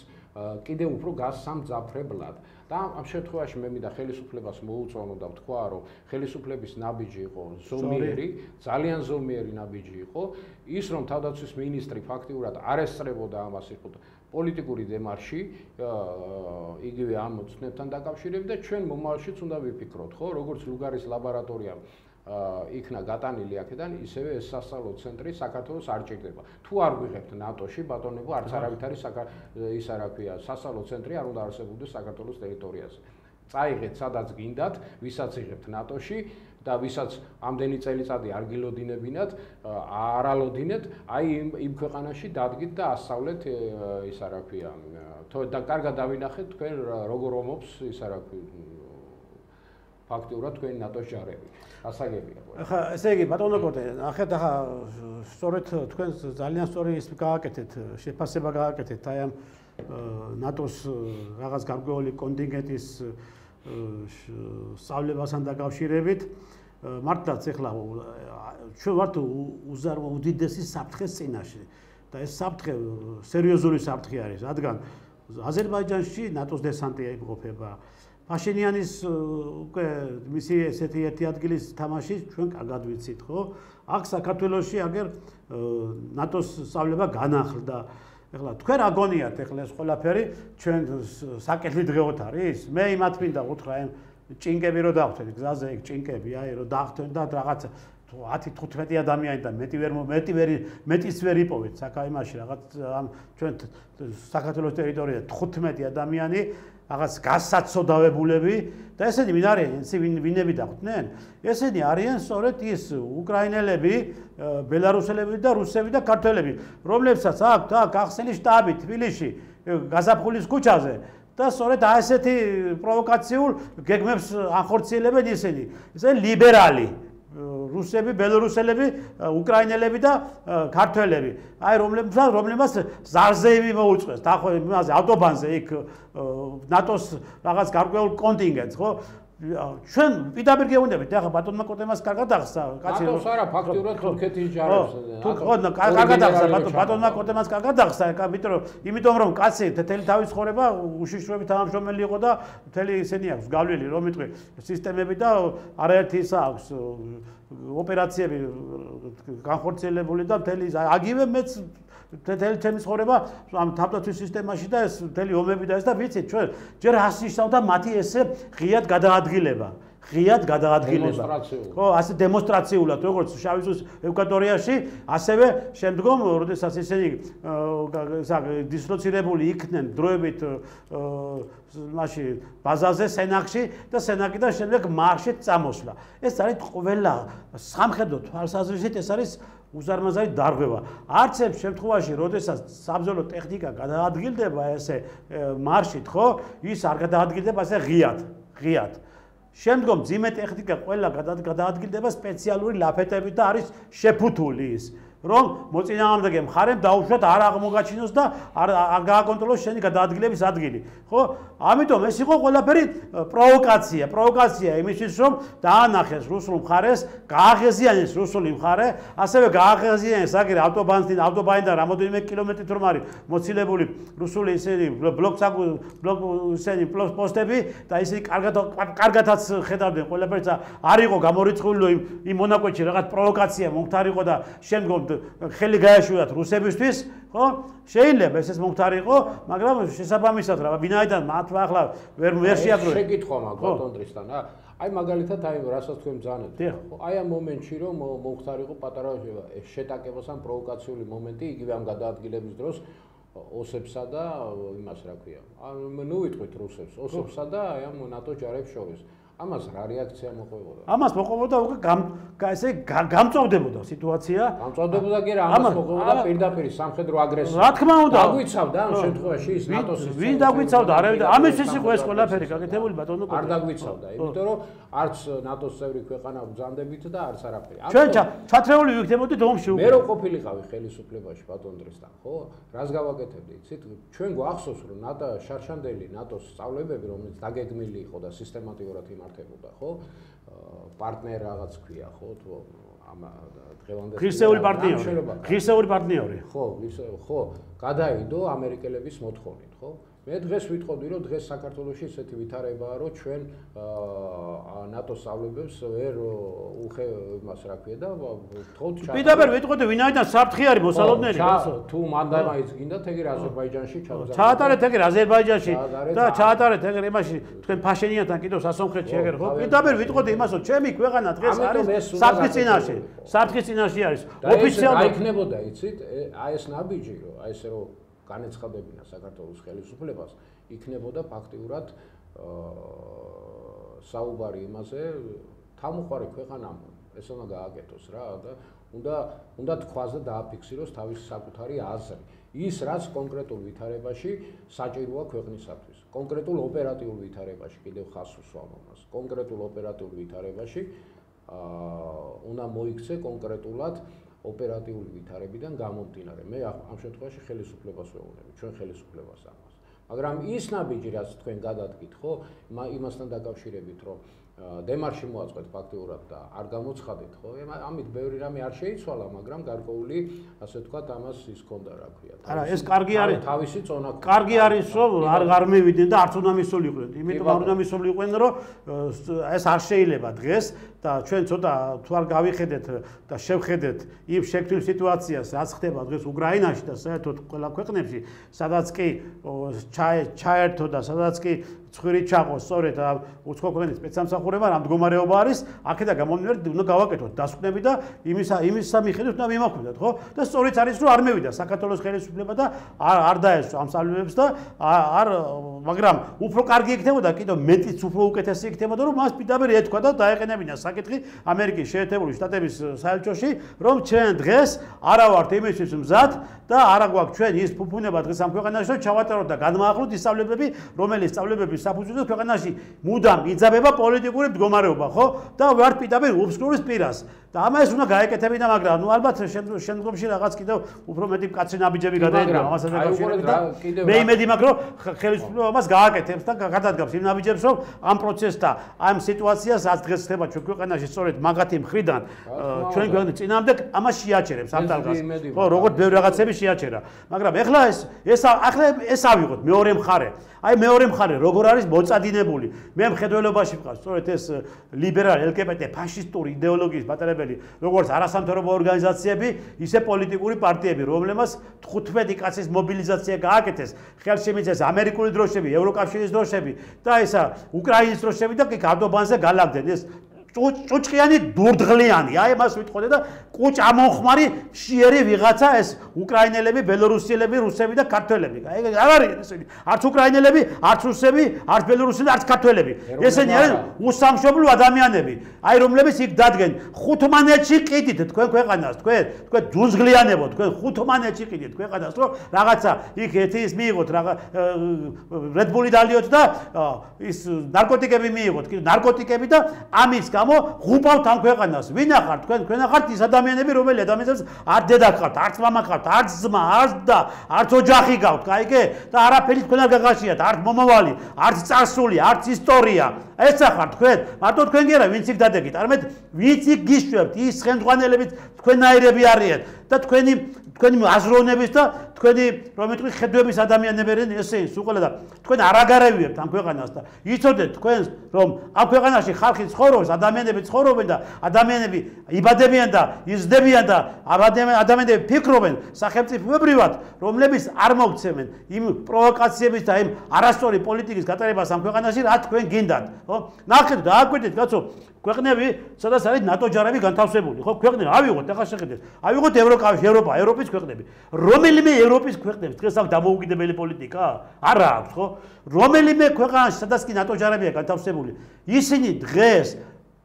კიდევ უფრო გასამძაფრებლად. და ამ შემთხვევაში მე მინდა ხელისუფლებას მოუწონო და ვთქვა, რომ ხელისუფლების ნაბიჯი იყო ზომიერი, ძალიან ზომიერი ნაბიჯი იყო, ის რომ თავდაცვის მინისტრი ფაქტიურად არ ესწრებოდა ამას, იყო პოლიტიკური დემარში, იგივე ამ ცნებთან დაკავშირებით და ჩვენ მომავალშიც უნდა ვიფიქროთ, ხო, როგორც ლუგარის ლაბორატორია იქნა გატანილი აქედან, ისევე ეს სასწავლო ცენტრი საქართველოს არ ჭირდება. თუ არ ვიღებთ ნატოში, ბატონებო, არც არავით არის ის რა ქვია, სასწავლო ცენტრი არ უნდა არსებობდეს საქართველოს ტერიტორიაზე. წაიღეთ სადაც გინდათ, ვისაც იღებთ ნატოში და ვისაც ამდენი წელიწადი არ გილოდინებინათ, არ ალოდინეთ, აი იმ ქვეყანაში დადგით და ასწავლეთ ისა რა ქვია, და კარგად დავინახეთ თქვენ როგორ ომობს ისა რა ქვია ფაქტიურად თქვენი ნატოს ჯარები. ასაგებია. ახლა ესე იგი ბატონო კოტე, ნახეთ ახლა სწორედ თქვენ ძალიან სწორი ის გააკეთეთ, შეფასება გააკეთეთ აი ამ ნატოს რაღაც გარკვეული კონტინგენტის სწავლებასთან დაკავშირებით. მართლაც ახლა ჩვენ ვართ უდიდესი საფრთხის წინაშე და ეს საფრთხე სერიოზული საფრთხე არის, რადგან აზერბაიჯანში ნატოს დესანტი იმყოფება. Pașinianis უკვე მისი ესეთი ერთი ადგილის თამაში ჩვენ კარგად ვიცით, ხო? აქ საქართველოში აგერ ნატოს სწავლება განახლდა. ეხლა თქვენ რა გონიათ ეხლა ეს ყველაფერი ჩვენ საკეთლი დღეოთ არის? მე იმათ მინდა უთხრა ამ ჭინკები რო დავხდეთ, გზაზე იქ ჭინკები, აი რო დავხდეთ და რაღაცა 10-15 ადამიანი და მეტიც ვერ იპოვეთ საკაიმაში რაღაც ამ ჩვენ საქართველოს ტერიტორიაზე 15 ადამიანი რაღაც გასაცოდავებულები და ესენი ვინ არიან? ვინები დახვდნენ? ესენი არიან სწორედ ის უკრაინელები, ბელარუსელები და რუსები და ქართველები, რომლებსაც აქვთ აქ ახსენი შტაბი თბილისში, გაზაფხულის ქუჩაზე და სწორედ ასეთი პროვოკაციულ გეგმებს ახორციელებენ ისინი. ესენი ლიბერალი რუსები, ბელარუსელები, უკრაინელები და ქართველები. აი რომლებსაც ზარზეები მოუწყვეს, იმაზე ავტობანზე იქ ნატოს რაღაც გარკვეულ კონტინგენტს, ხო? ჩვენ პირდაპირ გეუბნებით, ახლა ბატონმა კოტემას კარგად ახსნა, კაცი. ნატოს არა, ფაქტიურად თურქეთის ჯარებს. ხო, კარგად ახსნა, ბატონმა კოტემას კარგად ახსნა, იმიტომ რომ კაცი თითელი თავის ცხოვრება უშიშროებით თანამშრომელი იყო და მთელი ისინი აქვს გავლილი, რომ იტყვი სისტემები და არაერთი ისა აქვს ოპერაციები განხორციელებული და მთელი აგივე მეც მთელი ჩემი ცხოვრება ამ თავდაცვის სისტემაში და ეს მთელი ომები და ეს და ვიცით ჩვენ ჯერ ასნიშნავდა მათი ესე ღიად გადაადგილება. ხო, ასე დემონსტრაციულად, როგორც შავი ზღვის ევკატორიაში, ასევე შემდგომ, როდესაც ისინი დისლოცირებული იქნენ დროებით მაშინ ბაზაზე სენაკში და სენაკიდან შემდეგ მარშით წამოსვლა. ეს არის ყველა სამხედრო თვალსაზრისით ეს არის უზარმაზარი დარღვევა. არც ერთ შემთხვევაში, როდესაც საბრძოლო ტექნიკა გადაადგილდება ესე მარშით, ხო, ის არ გადაადგილდება ასე ღიად. შემდგომ ძიმე ტექნიკა ყველა გადაადგილდება სპეციალური ლაფეტებით და არის შეფუთული ის, რომ მოწინააღმდეგე მხარემ დაუშვათ არ აღმოგაჩინოს და არ გააკონტროლოს შენი გადაადგილების ადგილი. ხო? ამიტომ ეს იყო ყველაფერი პროვოკაცია იმისთვის, რომ დაანახეს რუსულ მხარეს, გააღეზიანეს რუსული მხარე, ასევე გააღეზიანეს აგერ ავტობანიდან რამოდენიმე კილომეტრით რომ არის მოცილებული რუსული ისინი პოსტები და ისინი კარგადაც ხედავდნენ ყველაფერს და არ იყო გამორიცხული იმ მონაკვეთში რაღაც პროვოკაცია მომხდარიყო და შემდგომ ხელი გაეშვათ რუსებისთვის, ხო? შეიძლება ეს მომხდარიყო, მაგრამ შესაბამისად რა ვინაიდან მათ ახლა ვერ შეაგროვეს. შეკითხვა მაქვს ბატონ ტრისტან, აი მაგალითად აი რასაც თქვენ ბრძანებთ, ხო? აი ამ მომენტში რომ მომხდარიყო პატარა შეტაკებას ან პროვოკაციული მომენტი იგივე ამ გადაადგილების დროს ოსებსა და იმას რა ქვია. ნუ ვიტყვით რუსებს, ოსებსა და აი ამ ნატოს ჯარებს შორის. ამას რა რეაქცია მოყვებოდა? ამას მოყვებოდა უკვე ესე გამწვავდებოდა სიტუაცია. გამწვავდებოდა კი რა, ამას მოყვებოდა პირდაპირ სამხედრო აგრესია. რა თქმა უნდა, დაგვიცავდა ამ შემთხვევაში ის ნატოს ვინ დაგვიცავდა? არავინ ამისთვის იყო ეს ყველაფერი გაკეთებული ბატონო. არ დაგვიცავდა, იმიტომ რომ არც ნატოს წევრი ქვეყანა ბრძანდებით და არც არაფერი. ჩვენ ჩათრეული ვიქნებოდით ომში უკვე. მე რო ყოფილიყავი ხელისუფლებაში ბატონ დრესთან, ხო? რას გავაკეთებდი, იცით? ჩვენ გვახსოვს რომ შარშანდელი ნატოს სწავლებები, რომელიც დაგეგმილი იყო და სისტემატიურად იმართებოდა, ხო? პარტნერ რაღაც ქვია, ხო? თუ ამ დღევანდელ ღირსეული პარტნიორი. ხო, გადაიდო ამერიკელების მოთხოვნით, ხო? მე დღეს ვიტყოდი რომ დღეს საქართველოში ესეთი ვითარებაა რომ ჩვენ ნატოს სწავლებებს ვერ იმას რა ქვია და თქოთ პირდაპირ ვიტყოდი ვინაიდან საფრთხე არის მოსალოდნელი თუ მანდამაიც გინდათ ეგერ აზერბაიჯანში ჩაატარეთ ეგერ აზერბაიჯანში და ჩაატარეთ ეგერ იმაში თქვენ ფაშენიანთან კიდევ სასონხეთში ეგერ ხო პირდაპირ ვიტყოდი იმას რომ ჩემი ქვეყანა დღეს არის საფრთხის წინაშე არის ოფიციალურად აიქნებოდა იცით აი ეს ნაბიჯი რომ აი ესე რომ განეცხადებინა საქართველოს ხელისუფლებას იქნებოდა ფაქტიურად საუბარი იმაზე თავმოყარი ქვეყანამ ეს უნდა გააკეთოს რა და უნდა თქვას და დააფიქსიროს თავისი საკუთარი აზრი ის რაც კონკრეტულ ვითარებაში საჭიროა ქვეყნისათვის კონკრეტულ ოპერატიულ ვითარებაში კიდევ ხას უსვამ ამას კონკრეტულ ოპერატიულ ვითარებაში უნდა მოიქცე კონკრეტულად ოპერატიული ვითარებიდან გამომდინარე. მე ამ შემთხვევაში ხელისუფლებას ვეუბნები, ჩვენ ხელისუფლებას ამას. მაგრამ ის ნაბიჯი, რაც თქვენ გადადგით, ხო, იმასთან დაკავშირებით, რომ დემარში მოაწყეთ ფაქტიურად და არ გამოცხადეთ, ხო? ამით ბევრი რამე არ შეიცვალა, მაგრამ გარკვეული, ასე ვთქვათ, ამას ის ქონდა, რა ქვია. არა, ეს კარგი არის. თავისი წონა. კარგი არის, რომ არ მივიდნენ და არც უნდა მისულიყვნენ. იმიტომ არ უნდა მისულიყვნენ, რომ ეს არ შეიძლება დღეს და ჩვენ ცოტა თუ არ გავიხედეთ და შევხედეთ იმ შექმნილ სიტუაციას, რაც ხდება დღეს უკრაინაში და საერთოდ ყველა ქვეყნებში, სადაც კი ჩაერთო და სადაც კი ცხვირი ჩაყო, სწორედ უცხო ქვეყნის სპეცსამსახურება რა მდგომარეობა არის, აქედან გამომდინარე უნდა გავაკეთოთ დასკვნები და იმის მიხედვით უნდა ვიმოქმედოთ, ხო? და სწორიც არის რომ არ მევიდა საქართველოს ხელისუფლება და არ დაესწრო ამ სწავლებებს და მაგრამ უფრო კარგი იქნებოდა, კიდევ მეტიც უფრო უკეთესი იქნებოდა, რომ მას პირდაპირ ეთქვა და დაეყენებინა საკითხი ამერიკის შეერთებული შტატების საელჩოში, რომ ჩვენ დღეს არა ვართ იმისთვის მზად და არა გვაქვს ჩვენ ის ფუფუნება დღეს ამ ქვეყანაში, რომ ჩავატაროთ და გადმოახლოთ ის სწავლებები, რომელიც სწავლების საფუძველზე ქვეყანაში მუდამ იძაბება პოლიტიკური მდგომარეობა, ხო? და ვართ პირდაპირ უბსკურის პირას. და ამას უნდა გაეკეთებინა, მაგრამ ნუ ალბათ შემდგომში რაღაც კიდევ უფრო მეტი მკაცრი ნაბიჯები გადაედგა ამასთან დაკავშირებით და მე იმედი მაქვს, რომ ხელისუფლება ამას გააკეთებს და გადადგამს იმ ნაბიჯებს, რომ ამ პროცესს და ამ სიტუაციას, რაც დღეს ხდება ჩვენ ქვეყანაში, სწორედ მაგათი მხრიდან ჩვენ ქვეყნის წინამდე ამას შეაჩერებს ამ ტალღას. ხო, როგორც ბევრი რაღაცები შეაჩერა. მაგრამ ეხლა ეს ავიღოთ მეორე მხარე. აი მეორე მხარე როგორ არის მოწადინებული. მე მხედველობაში ვყავს, სწორედ ეს ლიბერალი, LGBT, ფაშისტური იდეოლოგიის მატარებელი, როგორც არასამთავრობო ორგანიზაციები, ისე პოლიტიკური პარტიები, რომლებმაც 15 კაცის მობილიზაცია გააკეთეს, ხელში მიწეს ამერიკული დროშები, ევროკავშირის დროშები და ესა უკრაინის დროშები და კი გარდობანზე გალაგდნენ ეს ჭუჭყიანი დურდღლიანი, აი მას ვიტყოდე და კუჭ ამონხმარი შიერი ვიღაცა ეს უკრაინელები, ბელორუსიელები, რუსები და ქართველები. აი არ არის ესენი. არც უკრაინელები, არც რუსები, არც ბელორუსები, არც ქართველები. ესენი არიან უსამშობლო ადამიანები. აი რომლებიც იქ დადგენ 15-ში ყიდით თქვენ ქვეყანას, თქვენ ძუძღლიანებო, თქვენ 15-ში ყიდით ქვეყანას, რომ რაღაცა იქ ეთის მიიღოთ, Red Bull-ი დალიოთ და ის ნარკოტიკები მიიღოთ, ნარკოტიკები და ამის ღუპავთ ამ ქვეყანას. ვინ ახართ თქვენ ახართ ის ადამიანები, რომელი ადამიანებს არ დედა ხართ, არც მამა ხართ, არც ძმა, არც და, არც ოჯახი გაქვთ, კაიგე? და არაფერი თქვენ არ გაგაშიათ, არც მომავალი, არც წარსული, არც ისტორია. ეს ახართ თქვენ, მარტო თქვენ კი არა, ვინც იქ დადეგით. არამედ ვინც იქ გიშვებთ, ის ხელმძღვანელებით თქვენნაირები არიან და თქვენი აზროვნების და თქვენი რომ იტყვი ხედვების ადამიანები არიან ესე უყოლა და თქვენ არ აგარავებთ ამ ქვეყანას და იცოდეთ თქვენ რომ ამ ქვეყანაში ხალხი ცხოვრობს, ადამიანები ცხოვრობენ და ადამიანები იბადებიან და იზრდებიან და ადამიანები ფიქრობენ სახელმწიფოებრივად, რომლებიც არ მოგცემენ იმ პროვოკაციების და იმ არასწორი პოლიტიკის გატარებას ამ ქვეყანაში, რაც თქვენ გინდათ, ხო? ნახეთ და აკვირდით, კაცო, ქვეყნები, სადაც არის ნატო ჯარები განთავსებული, ხო? ქვეყნები ავიღოთ, ახლა შეხედეთ. ავიღოთ ევროპა, ევროპის ქვეყნები. რომელიმე ევროპის ქვეყნებს დღეს აქვს დამოუკიდებელი პოლიტიკა? არა აქვს, ხო? რომელიმე ქვეყანაში, სადაც კი ნატო ჯარებია განთავსებული, ისინი დღეს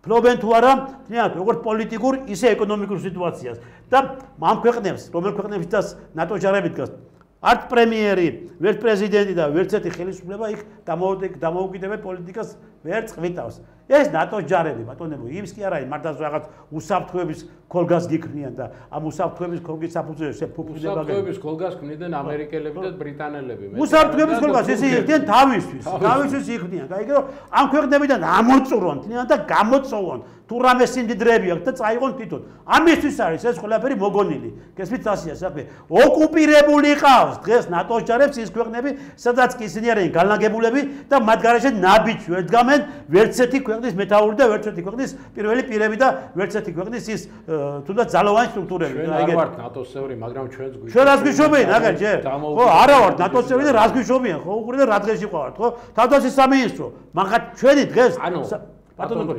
ფლობენ თუ არა, თქო, როგორც პოლიტიკურ, ისე ეკონომიკურ სიტუაციას. და ამ ქვეყნებს, რომელ ქვეყნებშიც ნატო ჯარები დგას, არც პრემიერი, ვერც პრეზიდენტი და ვერც ერთი ხელისუფლება იქ დამოუკიდებელ პოლიტიკას ვერ წყვიტავს. ეს ნატო ჯარები, ბატონებო, იმის კი არა, მართლა რაღაც უსაფრთხოების ქოლგას გიქმნიან და ამ უსაფრთხოების ქოლგის საფუძველზე ფუფუნდება. უსაფრთხოების ქოლგას ქმნიან ამერიკელები და ბრიტანელები. უსაფრთხოების ქოლგას ესე იქნიან თავისთვის იქმნიან. გაიგე რომ ამ ქვეყნებიდან ამოწურონ, თქნიან და გამოწოვონ. თუ რამე სიმდიდრეები აქვს და წაიღონ თვითონ. ამისთვის არის ეს ყველაფერი მოგონილი. გესმით ასია საქმე. ოკუპირებული ყავს დღეს ნატოს ჯარებს ის ქვეყნები, სადაც კი ისინი არიან განლაგებულები და მათ გარეშე ნაბიჯს ვერ დგამენ ვერც ერთი ქვეყნის მეთაური და ვერც ერთი ქვეყნის პირველი პირები და ვერც ერთი ქვეყნის ის თუნდაც ძალოვანი სტრუქტურები. ჩვენ არ ვართ ნატოს წევრი, მაგრამ ჩვენს გვიშვებიან. ჩვენ რას გვიშვებიან, აგერ ჯერ? ხო, არა ვართ ნატოს წევრი და რას გვიშვებიან, ხო? უყურე რა დღეში ყავართ, ხო? თავდაცვის სამინისტრო, მაგათ ჩვენი დღეს ბატონო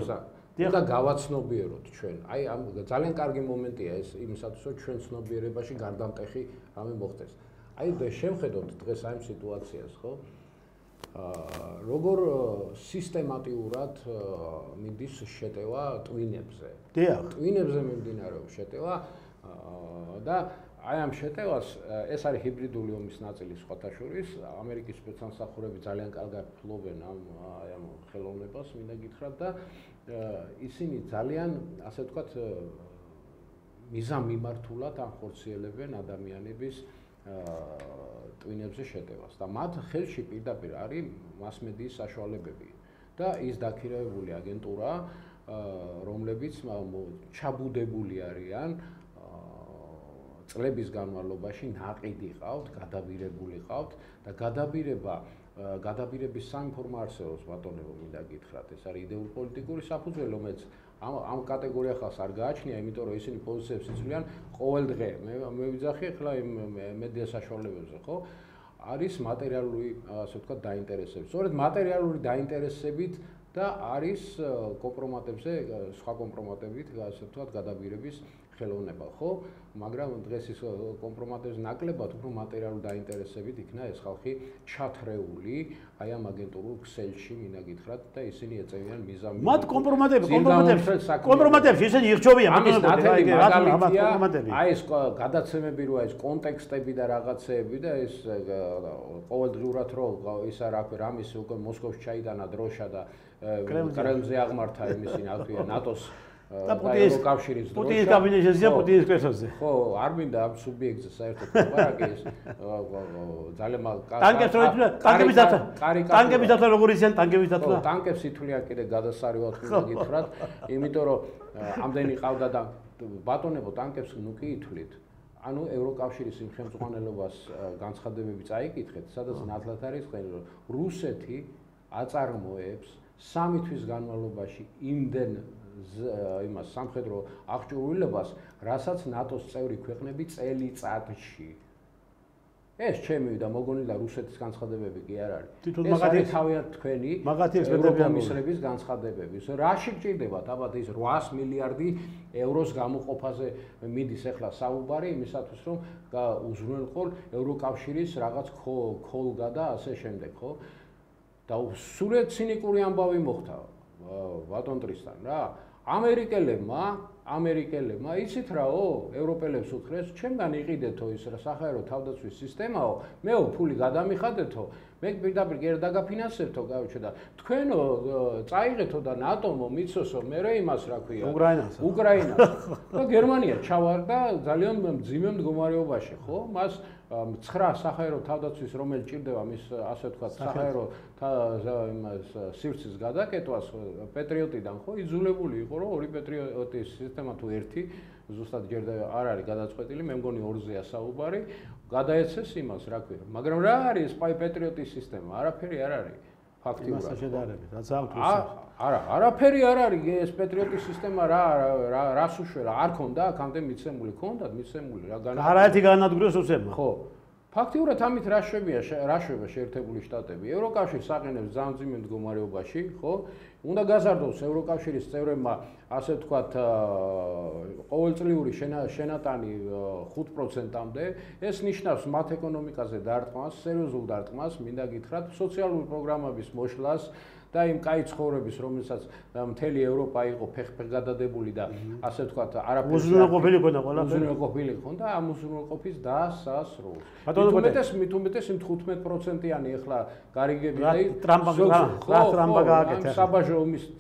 და გავაცნობიეროთ ჩვენ. აი ამ ძალიან კარგი მომენტია ეს იმისათვის, რომ ჩვენ ცნობიერებაში გარდამტეხი რამე მოხდეს. აი შევხედოთ დღეს ამ სიტუაციას, ხო? როგორ სისტემატიურად მიდის შეტევა ტვინებზე. დიახ. ტვინებზე მიმდინარეობს შეტევა და აი ამ შეტევას ეს არის ჰიბრიდული ომის ნაწილი სხვათა შორის. ამერიკის სპეცსამსახურები ძალიან კარგად ფლობენ ამ ხელოვნებას, მინდა გითხრათ და ისინი ძალიან, ასე ვთქვათ, მიზანმიმართულად ანხორციელებენ ადამიანების ტვინებზე შეტევას და მათ ხელში პირდაპირ არის მასმედიის საშუალებები და ის დაქირავებული აგენტურა, რომლებიც ჩაბუდებული არიან წლების განმავლობაში, ნაყიდი ყავთ, გადაბირებული ყავთ და გადაბირების საინფორმო არსებობს, ბატონებო, მინდა გითხრათ, ეს არის იდეური პოლიტიკური საფუძველი, რომელიც ამ კატეგორია ხალხს არ გააჩნია, იმიტომ რომ ისინი პოზიციებს იცვლიან ყოველ დღე. მე ვიძახი ახლა იმ მედია საშუალებებზე, ხო? არის მატერიალური, ასე ვთქვათ, დაინტერესები. სწორედ მატერიალური დაინტერესებით და არის კომპრომატებზე, სხვა კომპრომატებით, ასე ვთქვათ, გადაბირების ხელოვნება, ხო? მაგრამ დღეს ის კომპრომატებს ნაკლებად უფრო მატერიალური დაინტერესებით იქნა ეს ხალხი ჩათრეული აი ამ აგენტურულ ქსელში, მინდა გითხრათ და ისინი ეწევიან მიზანს. მათ კომპრომატებს ისინი ირჩევიან ამის ნათელი მაგალითია. აი ეს გადაცემები როა ეს კონტექსტები და რაღაცეები და ეს ყოველდღიურად რო ისა რამის უკვე მოსკოვში ჩაიტანა დროშა და კრემლზე აღმართა იმისი ნატოს და პუტინის კაბინეტში და პუტინის კრესლზე. ხო, არ მინდა ამ სუბიექტზე საერთოდ ლაპარაკი ეს ძალიან ტანკების დათვა როგორ ისიან ტანკების დათვა? ხო, ტანკებს ითვლიან კიდე გადასარევად მინდა გითხრათ, იმიტომ რომ ამდენი ყავდა და ბატონებო ტანკებს ნუ კი ითვლით. ანუ ევროკავშირის იმ ხელმძღვანელობას განცხადებები წაიკითხეთ, სადაც ნათლად არის ხედავ, რომ რუსეთი აწარმოებს 3 თვის განმავლობაში იმდენ იმას სამხედრო აღჭურვილობას, რასაც ნატოს წევრი ქვეყნები წელიწადში. ეს ჩემი და მოგონილი და რუსეთის განცხადებები კი არ არის. ეს არის თავიანთ თქვენი ევროკომისრების განცხადებები. რაში გჭირდებათ ალბათ ის 800 მილიარდი ევროს გამოყოფაზე მიდის ახლა საუბარი იმისათვის, რომ უზრუნველყო ევროკავშირის რაღაც ქოლგა და ასე შემდეგ, ხო? და სულ ცინიკური ამბავი მოხდა ბატონ ტრისთან რა. ამერიკელებმა იცით რაო, ევროპელებს უთხრეს, ჩემგან იყიდეთო ის სახაერო თავდაცვის სისტემაო, მეო ფული გადამიხადეთო, მე პირდაპირ კი არ დაგაფინანსებთო, გავიჩო და თქვენო წაიღეთო და ნატომო მიცოსო, მე იმას რა ქვია, უკრაინას. და გერმანია ჩავარდა ძალიან მძიმე მდგომარეობაში, ხო? მას 9 სახაერო თავდაცვის რომელიც ჭირდება მის ასე ვთქვათ სახაერო სივრცის გადაკეთვას პეტრიოტიდან ხო იძულებული იყო რომ ორი პეტრიოტის სისტემა თუ ერთი ზუსტად ჯერ არ არის გადაწყვეტილი მე მგონი 2-ზეა საუბარი გადაეცეს იმას რა ქვია მაგრამ რა არის პეტრიოტის სისტემა არაფერი არ არის ფაქტიურად შედარებით რაც აქვს არა არაფერი არ არის ეს პეტრიოტის სისტემა რას უშველა არ ქონდა აქამდე მიცემული ქონდათ მიცემული რა არაერთი განადგურეს უსებმა ხო ფაქტიურად ამით რა შვება შეერთებული შტატები. ევროკავშირი საყენებს ძალიან მძიმე მდგომარეობაში, ხო? უნდა გაზარდოს ევროკავშირის წევრებმა, ასე ვთქვათ, ყოველწლიური შენატანი 5%-მდე. ეს ნიშნავს მათ ეკონომიკაზე დარტყმას, სერიოზულ დარტყმას, მინდა გითხრათ, სოციალური პროგრამების მოშლას და იმ კაი ცხოვრების, რომელსაც მთელი ევროპა იყო ფეხგადადებული და ასე ვთქვათ, არაფერი უზრუნველყოფილი ქონდა ყველაფერი. უზრუნველყოფილი ქონდა ამ უზრუნველყოფის დასასრულს. მით უმეტეს იმ 15%-იანი ახლა გარიგები და ტრამპა გააკეთა. საბაჟო ომის